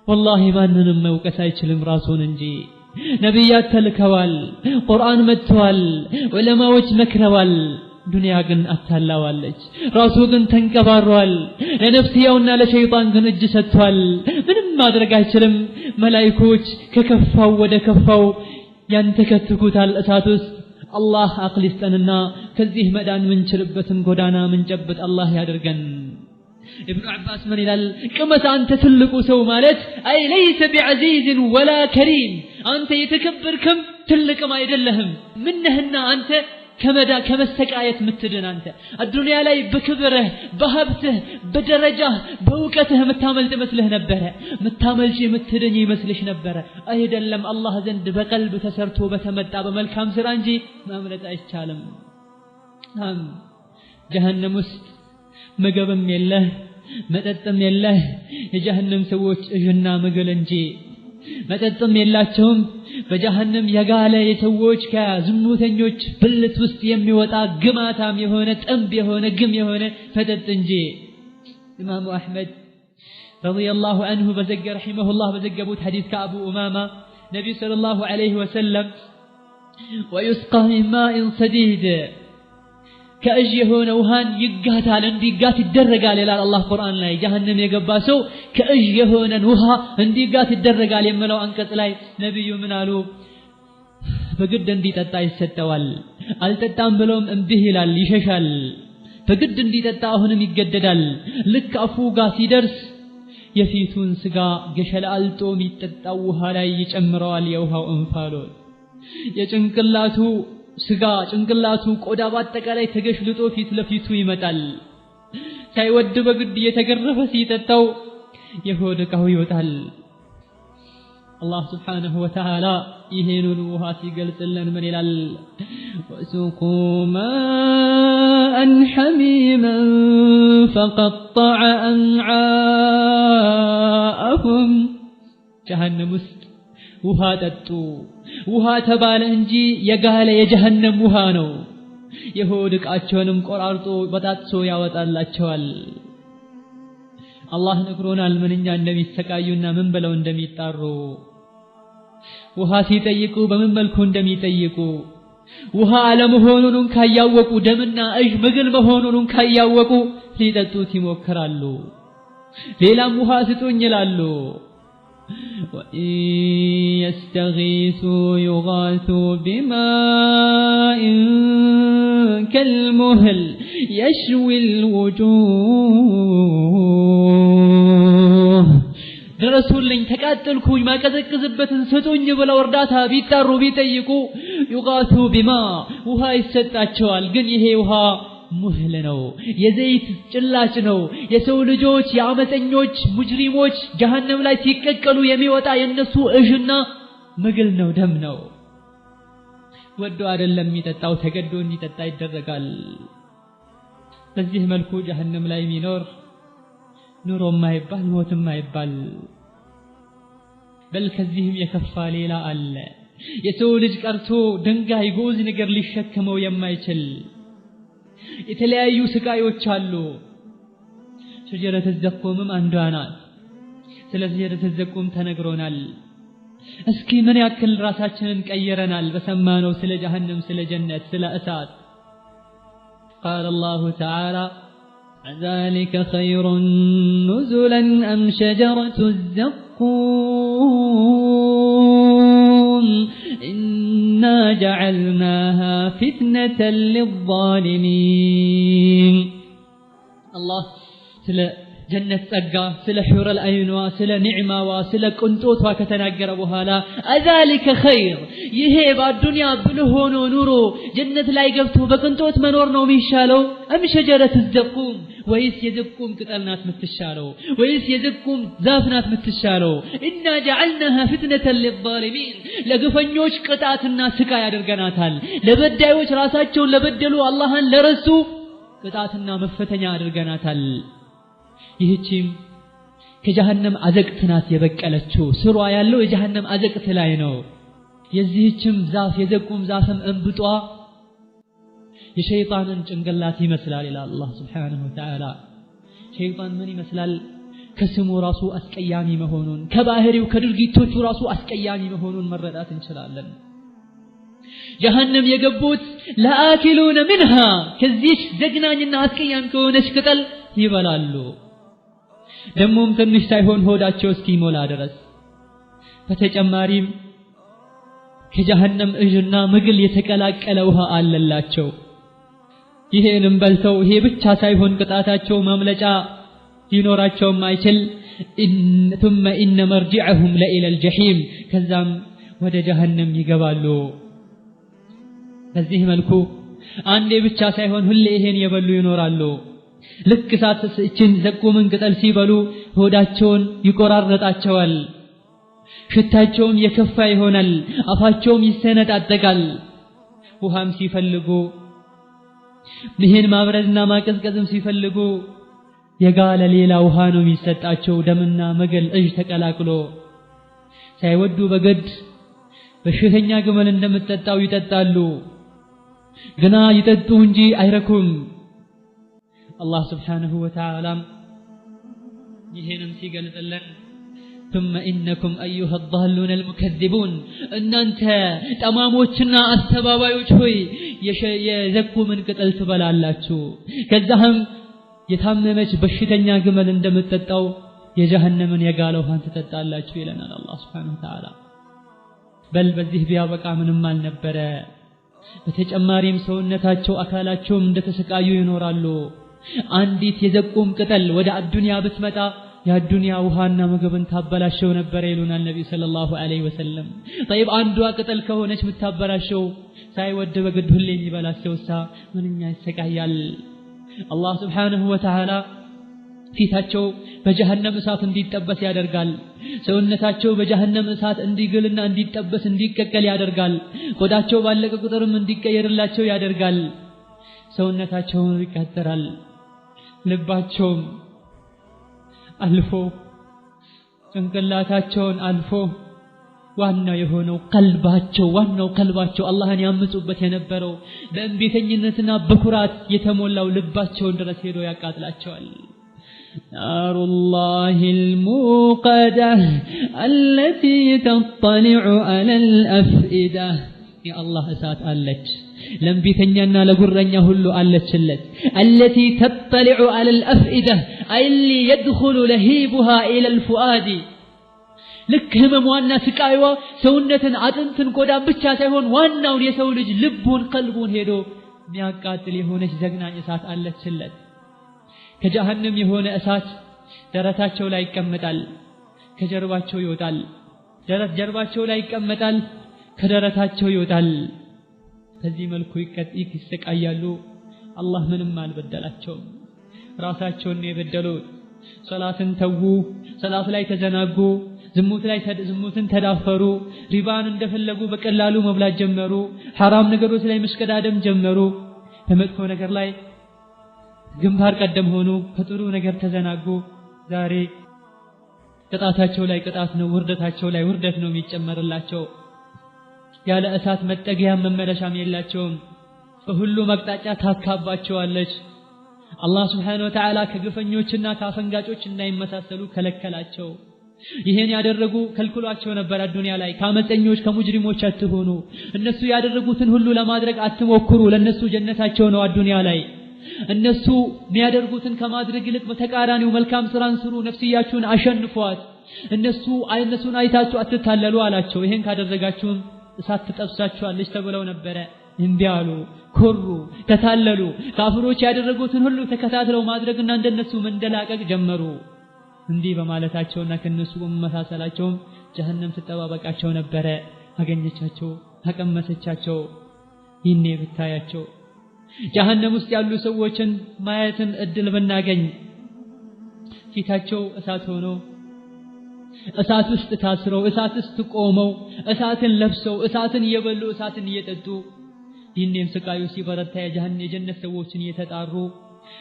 والله ማንንም መውቀስ አይችልም ራሱን እንጂ ነብያት ተልከዋል ቁርአን መጥቷል ዑለማዎች መክረዋል ዱንያ ግን አታላዋለች ራሱ ግን ተንቀባሯል ለነፍስያውና ለሸይጣን ግን እጅ ሰጥቷል ምንም ማድረግ አይችልም መላእክቶች ከከፋው ወደ ከፋው ያንተከትኩታል እሳት ውስጥ አላህ አቅል ይስጠንና ከዚህ መዳን ምንችልበትን ጎዳና ምንጨብጥ አላህ ያድርገን ابن عباس من ይላል ቅመስ አንተ ትልቁ ሰው ማለት አይ ليس بعزيز ولا كريم አንተ የተከበርክም ትልቅም አይደለህም ምንህና አንተ ከመሰቃየት ምትድን አንተ አዱንያ ላይ በክብርህ በሀብትህ በደረጃህ በእውቀትህ ምታመልጥ መስልህ ነበር ምታመልጪ ምትድን ይመስልሽ ነበር አይደለም አላህ ዘንድ በቀልብ ተሰርቶ በተመጣ በመልካም ስራ እንጂ ማምለጥ አይቻልም ጀሃነም ውስጥ ምግብም የለህ መጠጥም የለህ የጀሃነም ሰዎች እጅና ምግል እንጂ መጠጥም የላቸውም በጀሃነም የጋለ የሰዎች ከዝሙተኞች ብልት ውስጥ የሚወጣ ግማታም የሆነ ጥንብ የሆነ ግም የሆነ መጠጥ እንጂ ኢማሙ አህመድ ረዲየላሁ ዐንሁ ረሂመሁላህ በዘገቡት ሐዲስ ከአቡ ኡማማ ነብዩ ሰለላሁ ዐለይሂ ወሰለም ويسقى من ماء صديد ከእጅ የሆነ ውሃን ይጋታል እንዲጋት ይደረጋል ይላል አላህ ቁርአን ላይ ጀሃነም የገባ ሰው ከእጅ የሆነን ውሃ እንዲጋት ይደረጋል የሚለው አንቀጽ ላይ ነብዩ ምን አሉ በግድ እንዲጠጣ ይሰጠዋል አልጠጣም ብሎም እምቢ ይላል ይሸሻል በግድ እንዲጠጣ አሁንም ይገደዳል ልክ አፉ ጋር ሲደርስ የፊቱን ስጋ ገሸላልጦ የሚጠጣው ውሃ ላይ ይጨምረዋል የውሃው እንፋሎት የጭንቅላቱ ስጋ ጭንቅላቱ ቆዳ በአጠቃላይ ተገሽልጦ ፊት ለፊቱ ይመጣል ሳይወድ በግድ የተገረፈ ሲጠጣው የሆድ ዕቃው ይወጣል አላህ Subhanahu Wa Ta'ala ይሄንን ውሃ ሲገልጽልን ምን ይላል ወሱቁ ማአን ሐሚመን ፈቀጠዐ አንዓአሁም ጀሃነም ውስጥ ውሃ ጠጡ ውሃ ተባለ እንጂ የጋለ የጀሃነም ውሃ ነው የሆድ ዕቃቸውንም ቆራርጦ በጣጥሶ ያወጣላቸዋል አላህ ነግሮናል ምንኛ እንደሚሰቃዩና ምን ብለው እንደሚጣሩ ውሃ ሲጠይቁ በምን መልኩ እንደሚጠይቁ ውሃ አለመሆኑን ካያወቁ ደምና እጅ ምግል መሆኑን ካያወቁ ሊጠጡት ይሞክራሉ ሌላም ውሃ ስጡኝ ይላሉ وإن يستغيثوا يغاثوا بماء كالمهل يشوي الوجوه درسولኝ ተቃጠልኩኝ ማቀዘቅዝበትን ስጡኝ ብለው እርዳታ ቢጣሩ ቢጠይቁ يغاثوا بما ውሃ ይሰጣቸዋል ግን ይሄ ውሃ ሙህል ነው የዘይት ጭላጭ ነው የሰው ልጆች የአመፀኞች ሙጅሪሞች ጀሃነም ላይ ሲቀቀሉ የሚወጣ የነሱ እጅና ምግል ነው ደም ነው ወዶ አይደለም የሚጠጣው ተገዶ እንዲጠጣ ይደረጋል በዚህ መልኩ ጀሃነም ላይ የሚኖር ኑሮ ማይባል ሞት ማይባል በል ከዚህም የከፋ ሌላ አለ የሰው ልጅ ቀርቶ ድንጋይ ጎዝ ነገር ሊሸከመው የማይችል የተለያዩ ስቃዮች አሉ ሸጀረተ ዘቁምም አንዷ ናት ስለዚህ ሸጀረተ ዘቁም ተነግሮናል እስኪ ምን ያክል ራሳችንን ቀየረናል በሰማነው ስለ ጀሃነም ስለ ጀነት ስለ እሳት قال الله تعالى ذلك خير نزلا أم شجرة الزقوم جعلناها فتنة للظالمين الله ስለ ጀነት ጸጋ ስለ ሑረል አይንዋ ስለ ኒዕማዋ ስለ ቅንጦቷ ከተናገረ በኋላ አዛሊከ ኸይር ይሄ በአዱንያ ብልህ ሆኖ ኑሮ ጀነት ላይ ገብቶ በቅንጦት መኖር ነው የሚሻለው አም ሸጀረት ዘቁም ወይስ የዘቁም ቅጠል ናት የምትሻለው ወይስ የዘቁም ዛፍ ናት የምትሻለው ኢና جعلناها فتنة للظالمين ለግፈኞች ቅጣትና ስቃይ ያደርገናታል ለበዳዮች ራሳቸውን ለበደሉ አላህን ለረሱ ቅጣትና መፈተኛ ያደርገናታል ይህቺም ከጀሃነም አዘቅት ናት የበቀለችው ስሯ ያለው የጀሃነም አዘቅት ላይ ነው የዚህችም ዛፍ የዘቁም ዛፍም እንብጧ የሸይጣንን ጭንቅላት ይመስላል ኢላ አላህ Subhanahu Wa Ta'ala ሸይጣን ምን ይመስላል ከስሙ ራሱ አስቀያሚ መሆኑን ከባህሪው ከድርጊቶቹ ራሱ አስቀያሚ መሆኑን መረዳት እንችላለን ጀሃነም የገቡት ለአኪሉነ منها ከዚህ ዘግናኝና አስቀያሚ ከሆነች ቅጠል ይበላሉ ደሞም ትንሽ ሳይሆን ሆዳቸው እስኪሞላ ድረስ በተጨማሪም ከጀሃነም እጅና ምግል የተቀላቀለ ውሃ አለላቸው ይሄንም በልተው ይሄ ብቻ ሳይሆን ቅጣታቸው ማምለጫ ሊኖራቸው ማይችል ثم ان مرجعهم الى الجحيم ከዛም ወደ ጀሃነም ይገባሉ በዚህ መልኩ አንዴ ብቻ ሳይሆን ሁሌ ይሄን የበሉ ይኖራሉ ልክ ሳትስችን ዘቁምን ቅጠል ሲበሉ ሆዳቸውን ይቆራረጣቸዋል ሽታቸውም የከፋ ይሆናል አፋቸውም ይሰነጣጠቃል ውሃም ሲፈልጉ ይሄን ማብረድና ማቀዝቀዝም ሲፈልጉ የጋለ ሌላ ውሃ ነው የሚሰጣቸው ደምና መገል እጅ ተቀላቅሎ ሳይወዱ በግድ በሽተኛ ግመል እንደምትጠጣው ይጠጣሉ ግና ይጠጡ እንጂ አይረኩም الله سبحانه وتعالى ይሄንም ሲገልጽልን ثم انكم ايها الضالون المكذبون እናንተ ጠማሞችና አስተባባዮች ሆይ የዘቁምን ቅጠል ትበላላችሁ ከዛም የታመመች በሽተኛ ግመል እንደምትጠጣው የጀሃነምን የጋለ ውሃን ትጠጣላችሁ ይለናል الله سبحانه وتعالى በል በዚህ ቢያበቃ ምንም አልነበረ በተጨማሪም ሰውነታቸው አካላቸውም እንደተሰቃዩ ይኖራሉ አንዲት የዘቁም ቅጠል ወደ አዱንያ ብትመጣ የአዱንያ ውሃና ምግብን ታበላሸው ነበር ይሉናል ነብዩ ሰለላሁ ዐለይሂ ወሰለም طيب አንዷ ቅጠል ከሆነች ምታበላሸው ሳይወድ በግድ ሁሌ የሚበላቸውሳ ምንኛ ይሰቃያል አላህ Subhanahu Wa Ta'ala ፊታቸው በጀሃነም እሳት እንዲጠበስ ያደርጋል ሰውነታቸው በጀሃነም እሳት እንዲግልና እንዲጠበስ እንዲቀቀል ያደርጋል ቆዳቸው ባለቀ ቁጥርም እንዲቀየርላቸው ያደርጋል ሰውነታቸው ይቀጠራል ልባቸው አልፎ ጭንቅላታቸውን አልፎ ዋናው የሆነው ቀልባቸው አላህን ያምጹበት የነበረው በእንቢተኝነትና በኩራት የተሞላው ልባቸውን ድረስ ሄዶ ያቃጥላቸዋል نار الله الموقدة التي تطلع على الأفئدة يا الله እሳት አለች ለምቢተኛና ለጉረኛ ሁሉ አለችለት التي تطلع على الأفئدة أي اللي يدخل لهيبها إلى الفؤاد ልክ ህመሟና ስቃይዋ ሰውነትን አጥንትን ቆዳን ብቻ ሳይሆን ዋናውን የሰው ልጅ ልቡን ቀልቡን ሄዶ የሚያቃጥል የሆነች ዘግናኝ እሳት አለችለት ከጀሃነም የሆነ እሳት ደረታቸው ላይ ይቀመጣል ከጀርባቸው ይወጣል ጀርባቸው ላይ ይቀመጣል ከደረታቸው ይወጣል በዚህ መልኩ ይሰቃያሉ አላህ ምንም አልበደላቸውም ራሳቸውን የበደሉት ሶላትን ተዉ ሶላት ላይ ተዘናጉ ዝሙትን ተዳፈሩ ሪባን እንደፈለጉ በቀላሉ መብላት ጀመሩ حرام ነገሮች ላይ መስቀዳደም ጀመሩ በመጥፎ ነገር ላይ ግንባር ቀደም ሆኑ ከጥሩ ነገር ተዘናጉ ዛሬ ቅጣታቸው ላይ ቅጣት ነው ውርደታቸው ላይ ውርደት ነው የሚጨመርላቸው ያለ እሳት መጠጊያ መመለሻም የላቸውም በሁሉ መቅጣጫ ታካባቸዋለች አላህ Subhanahu Wa Ta'ala ከግፈኞችና ካፈንጋጮች እንዳይመሳሰሉ ከለከላቸው ይሄን ያደረጉ ከልክሏቸው ነበር አዱንያ ላይ ካመፀኞች ከሙጅሪሞች አትሆኑ እነሱ ያደረጉትን ሁሉ ለማድረግ አትሞክሩ ለነሱ ጀነታቸው ነው አዱንያ ላይ እነሱ የሚያደርጉትን ከማድረግ ይልቅ በተቃራኒው መልካም ስራን ስሩ ነፍስያችሁን አሸንፏት እነሱን አይታችሁ አትታለሉ አላቸው ይሄን ካደረጋችሁም እሳት ትጠብሳችኋለች ተብለው ነበረ እምቢ አሉ ኮሩ ተታለሉ ካፍሮች ያደረጉትን ሁሉ ተከታትለው ማድረግና እንደነሱ መንደላቀቅ ጀመሩ እንዲህ በማለታቸውና ከነሱ በመመሳሰላቸው ጀሃነም ተጠባበቃቸው ነበረ አገኘቻቸው አቀመሰቻቸው ይኔ ብታያቸው ጀሃነም ውስጥ ያሉ ሰዎችን ማየትን እድል ብናገኝ ፊታቸው እሳት ሆኖ እሳት ውስጥ ታስረው እሳት ውስጥ ቆመው እሳትን ለብሰው እሳትን እየበሉ እሳትን እየጠጡ ይህንም ስቃዩ ሲበረታ የጀነት ሰዎችን እየተጣሩ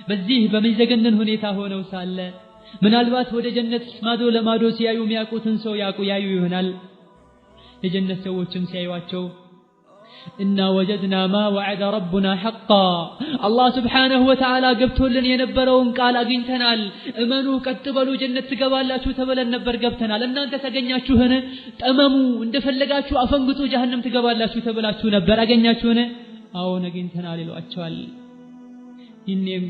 በዚህ በሚዘገነን ሁኔታ ሆነው ሳለ ምናልባት ወደ ጀነት ማዶ ለማዶ ሲያዩ የሚያውቁትን ሰው ያዩ ይሆናል የጀነት ሰዎችን ሲያዩአቸው እና ወጀድና ማ ወዐደ ረቡና ሐቃ አላህ ስብሓነሁ ወተዓላ ገብቶልን የነበረውን ቃል አግኝተናል እመኑ ቀጥ በሉ ጀነት ትገባላችሁ ተብለን ነበር ገብተናል እናንተ ተገኛችሁን ጠመሙ እንደፈለጋችሁ አፈንግጡ ጀሃነም ትገባላችሁ ተብላችሁ ነበር አገኛችሁን አዎን አግኝተናል ይሏቸዋል ይህንም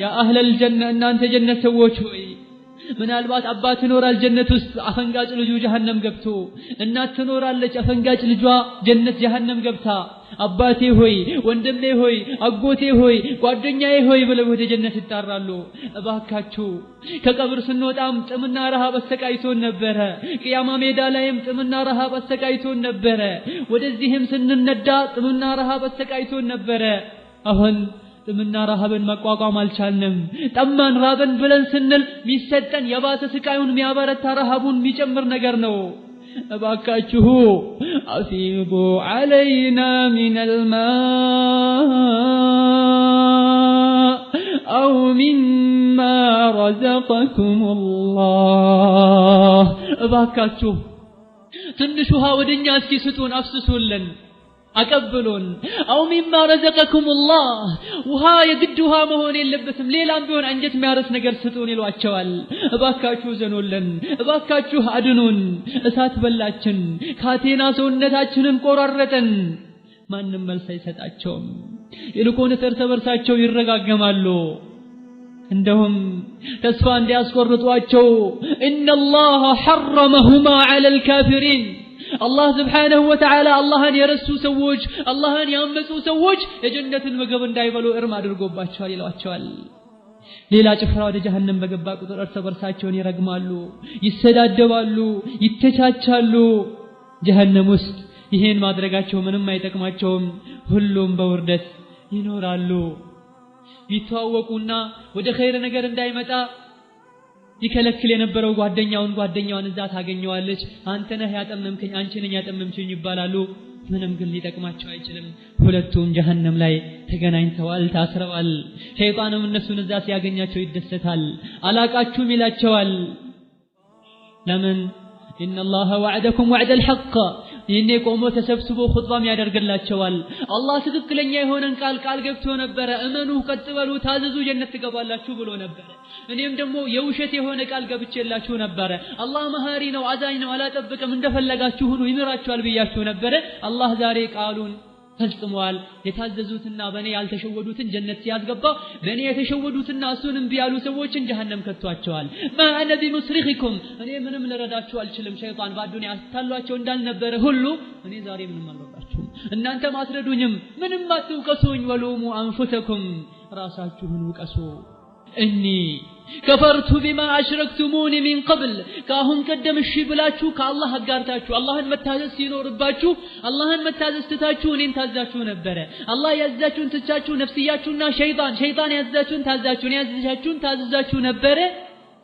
ያ አህለል ጀነ እናንተ ጀነት ሰዎች ሆይ ምናልባት አባት ይኖራል ጀነት ውስጥ አፈንጋጭ ልጁ ጀሃነም ገብቶ እናት ትኖራለች አፈንጋጭ ልጇ ጀነት ጀሃነም ገብታ አባቴ ሆይ ወንድሜ ሆይ አጎቴ ሆይ ጓደኛዬ ሆይ ብለው ወደ ጀነት ይጣራሉ እባካችሁ ከቀብር ስንወጣም ጥምና ረሃብ አሰቃይቶን ነበረ ቂያማ ሜዳ ላይም ጥምና ረሃብ አሰቃይቶን ነበረ ወደዚህም ስንነዳ ጥምና ረሃብ አሰቃይቶን ነበረ አሁን ጥምና ረሃብን መቋቋም አልቻልንም ጠማን ራበን ብለን ስንል ሚሰጠን የባሰ ስቃዩን የሚያበረታ ረሃቡን የሚጨምር ነገር ነው እባካችሁ አፊዱ ዐለይና ሚነል ማእ አው ሚማ ረዘቀኩሙላህ እባካችሁ ትንሽ ውሃ ወደኛ እስኪ ስጡን አፍስሱልን አቀብሉን አው ሚማ ረዘቀኩሙላህ ውሃ የግድ ውሃ መሆን የለበትም ሌላም ቢሆን አንጀት የሚያርስ ነገር ስጡን ይሏቸዋል እባካችሁ ዘኑልን እባካችሁ አድኑን እሳት በላችን ካቴና ሰውነታችንን ቆራረጠን ማንም መልስ አይሰጣቸውም ይልቁንስ እርስ በርሳቸው ይረጋገማሉ እንደውም ተስፋ እንዲያስቆርጧቸው ኢነላህ ሐረመሁማ ዐለል ካፊሪን አላህ ስብሓነሁ ወተዓላ አላህን የረሱ ሰዎች አላህን ያመፁ ሰዎች የጀነትን ምግብ እንዳይበሉ እርም አድርጎባቸዋል ይሏቸዋል ሌላ ጭፍራ ወደ ጀሃነም በገባ ቁጥር እርስ በርሳቸውን ይረግማሉ ይሰዳደባሉ ይተቻቻሉ ጀሃነም ውስጥ ይሄን ማድረጋቸው ምንም አይጠቅማቸውም ሁሉም በውርደት ይኖራሉ ይተዋወቁና ወደ ኸይር ነገር እንዳይመጣ ይከለክል የነበረው ጓደኛዋን እዛ ታገኘዋለች አንተ ነህ ያጠመምከኝ አንቺ ነኝ ያጠመምሽኝ ይባላሉ ምንም ግን ሊጠቅማቸው አይችልም ሁለቱም ጀሃነም ላይ ተገናኝተዋል ታስረዋል ሸይጣንም እነሱን እዛ ሲያገኛቸው ይደሰታል አላቃችሁም ይላቸዋል ለምን ኢነላህ ወዐደኩም ወዐደል ሐቅ ይሄኔ ቆሞ ተሰብስቦ ኹጥባም ያደርግላቸዋል አላህ ትክክለኛ የሆነን ቃል ገብቶ ነበር እመኑ ቀጥ በሉ ታዘዙ ጀነት ትገባላችሁ ብሎ ነበር እኔም ደግሞ የውሸት የሆነ ቃል ገብቼላችሁ ነበር አላህ መሐሪ ነው አዛኝ ነው አላጠብቅም እንደፈለጋችሁ ሁኑ ይምራችኋል ብያችሁ ነበር አላህ ዛሬ ቃሉን ፈጽሟል የታዘዙትና በኔ ያልተሸወዱትን ጀነት ሲያስገባ በኔ የተሸወዱትና እሱንም ቢያሉ ሰዎችን ጀሃነም ከቷቸዋል ማአነ ቢሙስሪኺኩም እኔ ምንም ልረዳችሁ አልችልም ሸይጣን በአዱንያ አስታሏቸው እንዳልነበረ ሁሉ እኔ ዛሬ ምንም አልረዳችሁም እናንተ ማስረዱኝም ምንም አትውቀሱኝ ወሉሙ አንፉሰኩም ራሳችሁን ውቀሱ እኒ ከፈርቱ ቢማ አሽረክቱሙኒ ሚን ቀብል ካሁን ቀደም እሺ ብላችሁ ከአላህ አጋርታችሁ አላህን መታዘዝ ሲኖርባችሁ አላህን መታዘዝ ትታችሁ እኔን ታዛችሁ ነበር አላህ ያዛችሁን ትቻችሁ ነፍስያችሁና ሸይጣን ያዛችሁን ታዛችሁ ነበር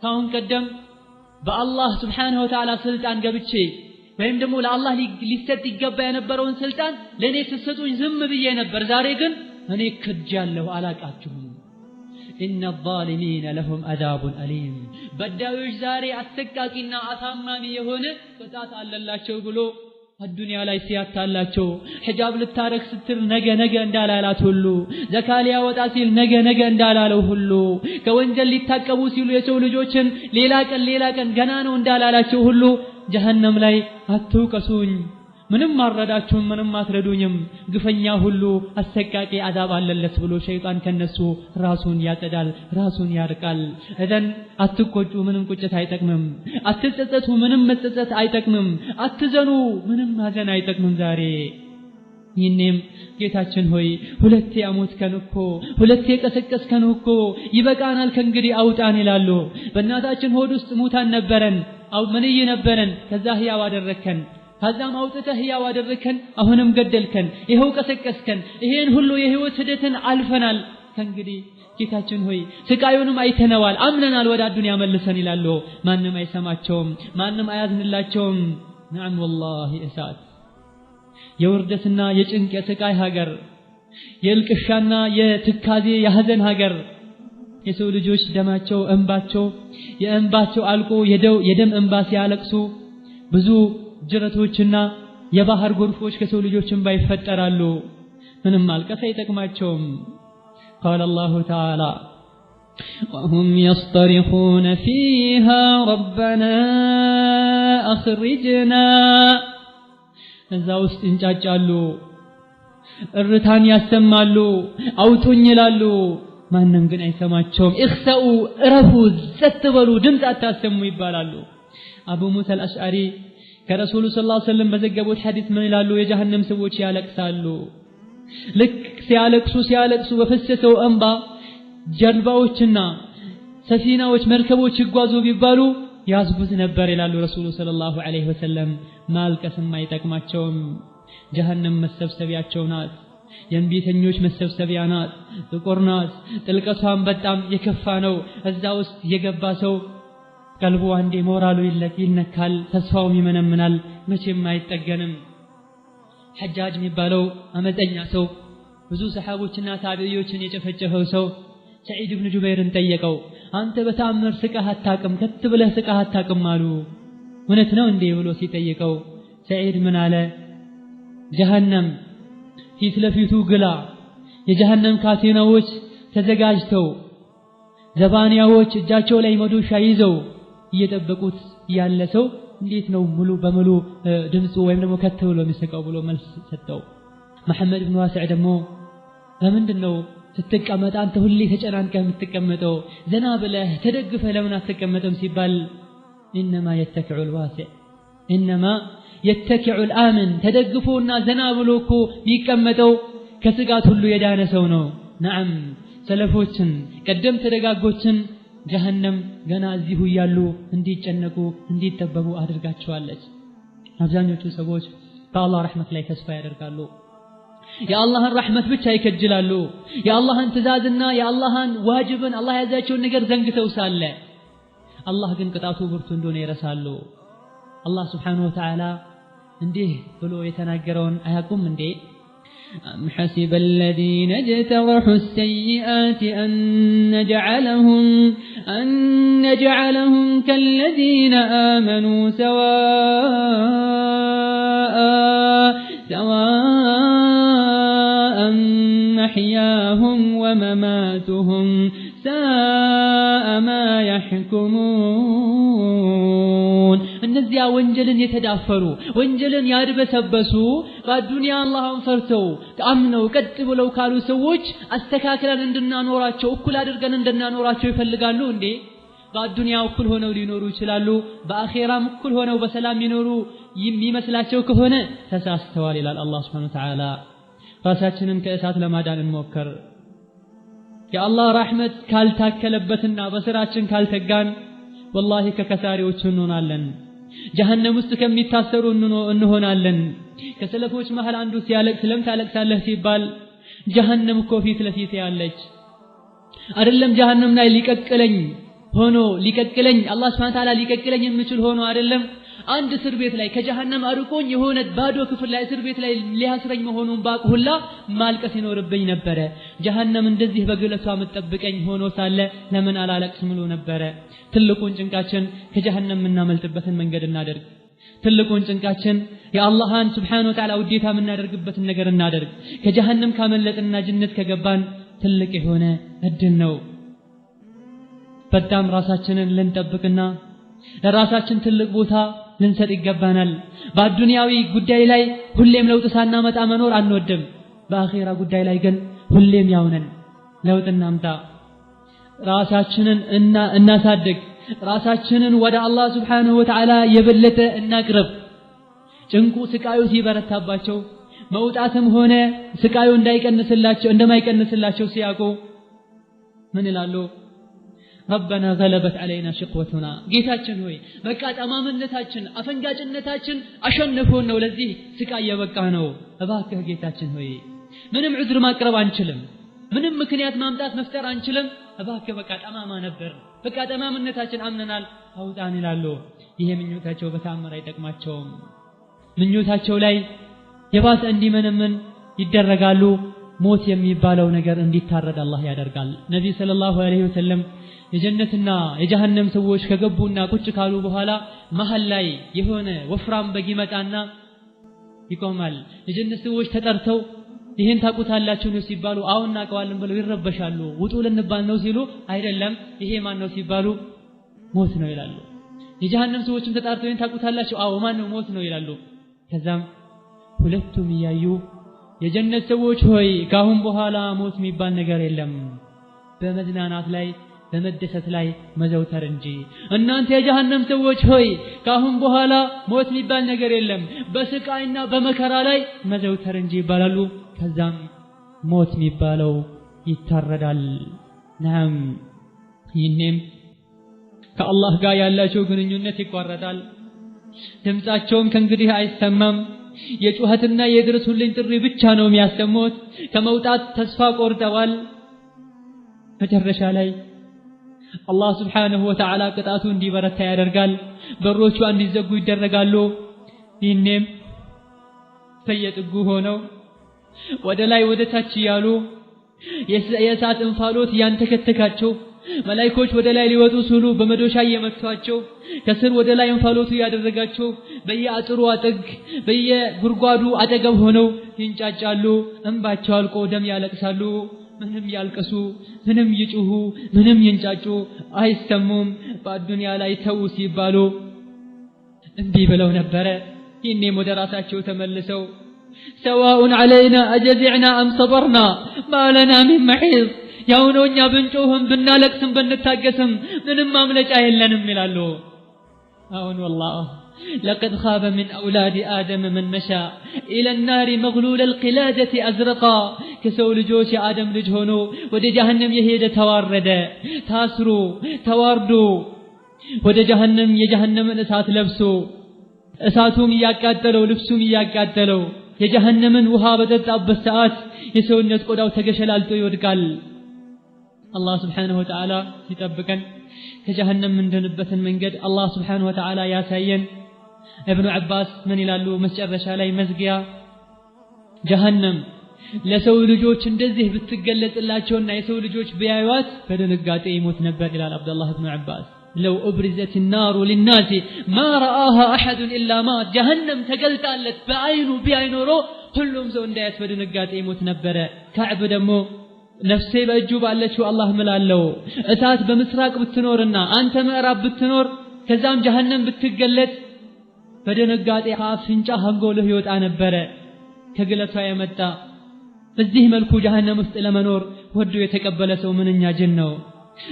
ካሁን ቀደም በአላህ Subhanahu Wa Ta'ala ስልጣን ገብቼ ወይም ደግሞ ለአላህ ሊሰጥ ይገባ የነበረውን ስልጣን ለኔ ተሰጡኝ ዝም ብዬ ነበር ዛሬ ግን እኔ ከጃለሁ አላቃችሁም إن الظالمين لهم عذاب أليم بداوش زاري أستقاقنا أثاماني يهون فتات اللالاتشو بلو الدنيا لا يسيات اللاتشو حجاب للتارك ستر نجا اندالالات هلو زكاليا وتاسيل نجا اندالالو هلو كوانجل لتاكبو سيلو يسولو جوشن ليلاكا جنانو اندالالاتشو هلو جهنم لاي أتوكسون ምንም አረዳችሁም ምንም አትረዱኝም ግፈኛ ሁሉ አሰቃቂ አዛብ አለለት ብሎ ሸይጣን ከነሱ ራሱን ያጸዳል ራሱን ያርቃል እዘን አትቆጩ ምንም ቁጭት አይጠቅምም አትጸጸቱ ምንም መጸጸት አይጠቅምም አትዘኑ ምንም ማዘን አይጠቅምም ዛሬ ይህንም ጌታችን ሆይ ሁለቴ አሞትከን እኮ ሁለቴ ቀሰቀስከን እኮ ይበቃናል ከእንግዲህ አውጣን ይላሉ በእናታችን ሆድ ውስጥ ሙታን ነበረን አው መንይ ነበረን ከዛ ህያው አደረከን ከዛም አውጥተህ ህያው አደረከን አሁንም ገደልከን ይሄው ቀሰቀስከን ይሄን ሁሉ የህይወት ሂደትን አልፈናል ከእንግዲህ ጌታችን ሆይ ስቃዩንም አይተነዋል አምነናል ወደ አዱንያ መልሰን ይላሉ ማንንም አይሰማቸውም ማንንም አያዝንላቸውም ነዓም ወላሂ እሳት የውርደትና የጭንቅ የስቃይ ሀገር የልቅሻና የትካዜ የሐዘን ሀገር የሰው ልጆች ደማቸው እንባቸው የእንባቸው አልቆ የደም እንባ ሲያለቅሱ ብዙ ጅረቶችና የባህር ጎርፎች ከሰው ልጆች እንባ ይፈጠራሉ ምንም ማልቀስ አይጠቅማቸውም قال الله تعالى وهم يصطرخون فيها ربنا أخرجنا እዛ ውስጥ እንጫጫሉ እርታን ያሰማሉ አውጡኝ ይላሉ ማንንም ግን አይሰማቸውም እخسኡ እረፉ ዘትበሉ ድምጽ አታሰሙ ይባላሉ አቡ ሙሳ አልአሽዓሪ ከረሱሉ ሰለላሁ ዐለይሂ ወሰለም በዘገቡት ሐዲስ ምን ይላሉ የጀሃነም ሰዎች ያለቅሳሉ ልክ ሲያለቅሱ በፈሰሰው እንባ ጀልባዎችና ሰፊናዎች መርከቦች ይጓዙ ቢባሉ ያዝቡት ነበር ይላሉ ረሱሉ ሰለላሁ ዐለይሂ ወሰለም ማልቀስም አይጠቅማቸውም ጀሃነም መሰብሰቢያቸው ናት የእንቢተኞች መሰብሰቢያ ናት ጥቁር ናት ጥልቀቷም በጣም የከፋ ነው እዛ ውስጥ የገባ ሰው ቀልቡ አንዴ ሞራሉ ይነካል ተስፋውም ይመነምናል መቼም አይጠገንም ሐጃጅ የሚባለው አመፀኛ ሰው ብዙ ሰሃቦችና ታቢዒዎችን የጨፈጨፈው ሰው ሰዒድ ኢብኑ ጁበይርን ጠየቀው አንተ በተአምር ስቃህ አታቅም ከትብለህ ስቃህ አታቅም አሉ እውነት ነው እንዴ ብሎ ሲጠይቀው ሰዒድ ምን አለ ጀሃነም ፊት ለፊቱ ግላ የጀሃነም ካቴናዎች ተዘጋጅተው ዘባንያዎች እጃቸው ላይ መዶሻ ይዘው እየጠበቁት ያለ ሰው እንዴት ነው ሙሉ በሙሉ ድምጹ ወይም ደግሞ ከተብሎ የሚስቀው ብሎ መልስ ሰጠው መሐመድ ኢብኑ ዋሲዕ ደግሞ ለምንድነው ስትቀመጥ አንተ ሁሌ ተጨናንቀህ የምትቀመጠው ዘና ብለህ ተደግፈህ ለምን አትቀመጥም ሲባል انما يتكع الواسع انما يتكع الامن ተደግፎና ዘና ብሎኮ የሚቀመጠው ከስጋት ሁሉ የዳነ ሰው ነው ነዓም ሰለፎችን ቀደም ተደጋጎችን ጀሃነም ገና እዚሁ ያሉ እንዲጨነቁ እንዲጠበቡ አድርጋቸዋለች አብዛኞቹ ሰዎች በአላህ ረህመት ላይ ተስፋ ያደርጋሉ የአላህን ረህመት ብቻ ይከጅላሉ የአላህን ትእዛዝና የአላህን ዋጅብን አላህ ያዛቸውን ነገር ዘንግተው ሳለ አላህ ግን ቅጣቱ ብርቱ እንደሆነ ይረሳሉ አላህ Subhanahu Wa Ta'ala እንዲህ ብሎ የተናገረውን አያቁም እንዴ أم حسب الذين اجترحوا السيئات أن نجعلهم كالذين آمنوا سواء محياهم ومماتهم ساء ما يحكمون እነዚያ ወንጀልን የተዳፈሩ ወንጀልን ያድበሰበሱ በዱንያ አላህን ፈርተው አምነው ቀጥ ብለው ካሉ ሰዎች አስተካክለን እንድናኖራቸው እኩል አድርገን እንድናኖራቸው ይፈልጋሉ እንዴ በዱንያ እኩል ሆነው ሊኖሩ ይችላሉ በአኺራም እኩል ሆነው በሰላም ይኖሩ የሚመስላቸው ከሆነ ተሳስተዋል ይላል አላህ Subhanahu Wa Ta'ala ራሳችንን ከእሳት ለማዳን እንሞክር የአላህ ረህመት ካልታከለበትና በስራችን ካልተጋን والله ከከሳሪዎች እንሆናለን ጀሃነም ውስጥ ከሚታሰሩ እንሆናለን ከሰለፎች መሃል አንዱ ሲያለቅስ ለምን ታለቅሳለህ ሲባል ጀሃነም እኮ ፊት ለፊት ያለች አይደለም ጀሃነም ላይ ሊቀቅለኝ አላህ Subhanahu Wa Ta'ala ሊቀቅለኝ የሚችል ሆኖ አይደለም አንድ እስር ቤት ላይ ከጀሃነም አርቆኝ የሆነ ባዶ ክፍል ላይ እስር ቤት ላይ ሊያስረኝ መሆኑን ባቅሁላ ማልቀስ ይኖርብኝ ነበር ጀሃነም እንደዚህ በግለቷ መጠብቀኝ ሆኖ ሳለ ለምን አላለቅስም ብሎ ነበር ትልቁን ጭንቃችን ከጀሃነም እናመልጥበትን መንገድ እናደርግ ትልቁን ጭንቃችን የአላህን Subhanahu Wa Ta'ala ውዴታ የምናደርግበትን ነገር እናደርግ ከጀሃነም ካመለጥና ጀነት ከገባን ትልቅ የሆነ እድል ነው በጣም ራሳችንን ልንጠብቅና ለራሳችን ትልቅ ቦታ ልንሰጥ ይገባናል። በአዱንያዊ ጉዳይ ላይ ሁሌም ለውጥ ሳናመጣ መኖር አንወድም። በአኺራ ጉዳይ ላይ ግን ሁሌም ያውነን። ለውጥ እናምጣ። ራሳችንን እናሳድግ። ራሳችንን ወደ አላህ Subhanahu Wa Ta'ala የበለጠ እናቅርብ። ጭንቁ ስቃዩ ሲበረታባቸው መውጣትም ሆነ ስቃዩ እንደማይቀንስላቸው ሲያውቁ ምን ይላሉ? ረበና ገለበት ዐለይና ሽቅወቱና፣ ጌታችን ሆይ በቃ ጠማምነታችን አፈንጋጭነታችን አሸንፎን ነው ለዚህ ስቃይ የበቃ ነው። እባክህ ጌታችን ሆይ ምንም ዑዝር ማቅረብ አንችልም፣ ምንም ምክንያት ማምጣት መፍጠር አንችልም። እባክህ በቃ ጠማማ ነበር፣ በቃ ጠማምነታችን አምነናል አውጣን ይላሉ። ይሄ ምኞታቸው በተአምር አይጠቅማቸውም። ምኞታቸው ላይ የባሰ እንዲመነምን ይደረጋሉ። ሞት የሚባለው ነገር እንዲታረድ አላህ ያደርጋል። ነብዩ ሰለላሁ ዐለይሂ ወሰለም የጀነትና የጀሃነም ሰዎች ከገቡና ቁጭ ካሉ በኋላ መሃል ላይ የሆነ ወፍራም በግ ይመጣና ይቆማል። የጀነት ሰዎች ተጠርተው ይሄን ታውቁታላችሁ ነው ሲባሉ አዎ እናውቀዋለን ብለው ይረበሻሉ። ውጡ ልንባል ነው ሲሉ አይደለም ይሄ ማን ነው ሲባሉ ሞት ነው ይላሉ። የጀሃነም ሰዎችም ተጣርተው ይሄን ታውቁታላችሁ አዎ ማን ነው ሞት ነው ይላሉ። ከዛም ሁለቱም ያዩ የጀነት ሰዎች ሆይ ካሁን በኋላ ሞት የሚባል ነገር የለም፣ በመዝናናት ላይ በመደሰት ላይ መዘውተር እንጂ። እናንተ የጀሃነም ሰዎች ሆይ ካሁን በኋላ ሞት የሚባል ነገር የለም፣ በስቃይና በመከራ ላይ መዘውተር እንጂ ይባላሉ። ከዛም ሞት የሚባለው ይታረዳል። ናም ይህኔም ከአላህ ጋር ያላቸው ግንኙነት ይቋረጣል። ድምጻቸውም ከእንግዲህ አይሰማም። የጩኸትና የድረሱልኝ ጥሪ ብቻ ነው የሚያሰሙት። ከመውጣት ተስፋ ቆርጠዋል። መጨረሻ ላይ አላህ Subhanahu Wa Ta'ala ቅጣቱ እንዲበረታ ያደርጋል። በሮቹ እንዲዘጉ ይደረጋሉ። ይህኔም በየጥጉ ሆነው ወደ ላይ ወደ ታች ያሉ የእሳት እንፋሎት ያንተከተካቸው መላእክቶች ወደ ላይ ሊወጡ ሲሉ በመዶሻ እየመቷቸው ከስር ወደ ላይ እንፋሎቱ ያደረጋቸው በየአጥሩ አጥግ በየጉርጓዱ አጠገብ ሆነው ይንጫጫሉ። እንባቸው አልቆ ደም ያለቅሳሉ። ምንም ያልቀሱ ምንም ይጩሁ ምንም ይንጫጩ አይሰሙም። በአዱንያ ላይ ተው ሲባሉ እንቢ ብለው ነበረ። ይህኔም ወደ ራሳቸው ተመልሰው ሰዋኡን ዐለይና አጀዚዕና አም ሰበርና ማለና ሚን መሒዝ፣ ያው ነው እኛ ብንጮህም ብናለቅስም ብንታገስም ምንም ማምለጫ የለንም ይላሉ። አሁን ወላሂ لقد خاب من أولاد آدم من مشى إلى النار مغلول القلادة أزرقا، كسو لجوش آدم لجهنو ودي جهنم يهيد توارد تاسرو تواردو ودي جهنم يجهنم الأسات لبسو أساتهم يقاتلوا لبسهم يقاتلوا يجهنم وهابدت أبسات يسو الناس قداو تقشلالتو يودقال. الله سبحانه وتعالى يتبكن كجهنم من دنبة من قد الله سبحانه وتعالى ياسين. ابن عباس من ይላሉ መስጨረሻ ላይ መዝጊያ ጀሃነም ለሰው ልጆች እንደዚህ ብትገለጽላቸውና የሰው ልጆች ቢያዩት በድንጋጤ ይሞት ነበር ይላል አብዱላህ ኢብኑ አባስ። لو أبرزت النار للناس ما رآها أحد إلا مات، جهنم تقلتالت بعينه بعينه ሁሉም ሰው እንዳያት በድንጋጤ ይሞት ነበር። ከዕብ ደግሞ ነፍሴ በእጁ ባለችው አላህ ምላለው እሳት በምስራቅ ብትኖርና አንተ ምዕራብ ብትኖር ከዛም ጀሃነም ብትገለጥ በድንጋጤ አፍንጫ አንጎልህ ይወጣ ነበር ከግለቷ የመጣ። በዚህ መልኩ ጀሃነም ውስጥ ለመኖር ወዶ የተቀበለ ሰው ምንኛ ጅን ነው።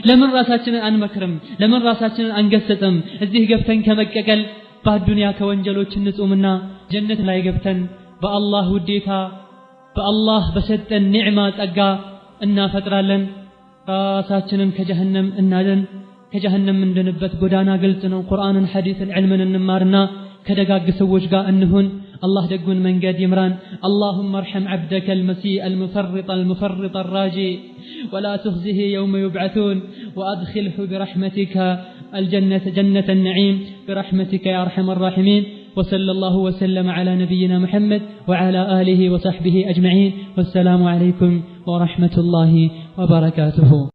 ለምን ራሳችንን አንመክርም? ለምን ራሳችንን አንገሰጥም? እዚህ ገብተን ከመቀቀል በአዱንያ ከወንጀሎች እንጹምና ጀነት ላይ ገብተን በአላህ ውዴታ በአላህ በሰጠን ኒዕማ ጸጋ እናፈጥራለን። ራሳችንን ከጀሃነም እናድን። ከጀሃነም እንድንበት ጎዳና ግልጽ ነው። ቁርአንን ሐዲስን ዒልምን እንማርና ከደጋግ ሰዎች ጋር እንሁን። الله دقون من قد يمران. اللهم ارحم عبدك المسيء المفرط الراجي ولا تخزه يوم يبعثون، وأدخله برحمتك الجنة جنة النعيم برحمتك يا أرحم الراحمين. وصلى الله وسلم على نبينا محمد وعلى آله وصحبه أجمعين، والسلام عليكم ورحمة الله وبركاته.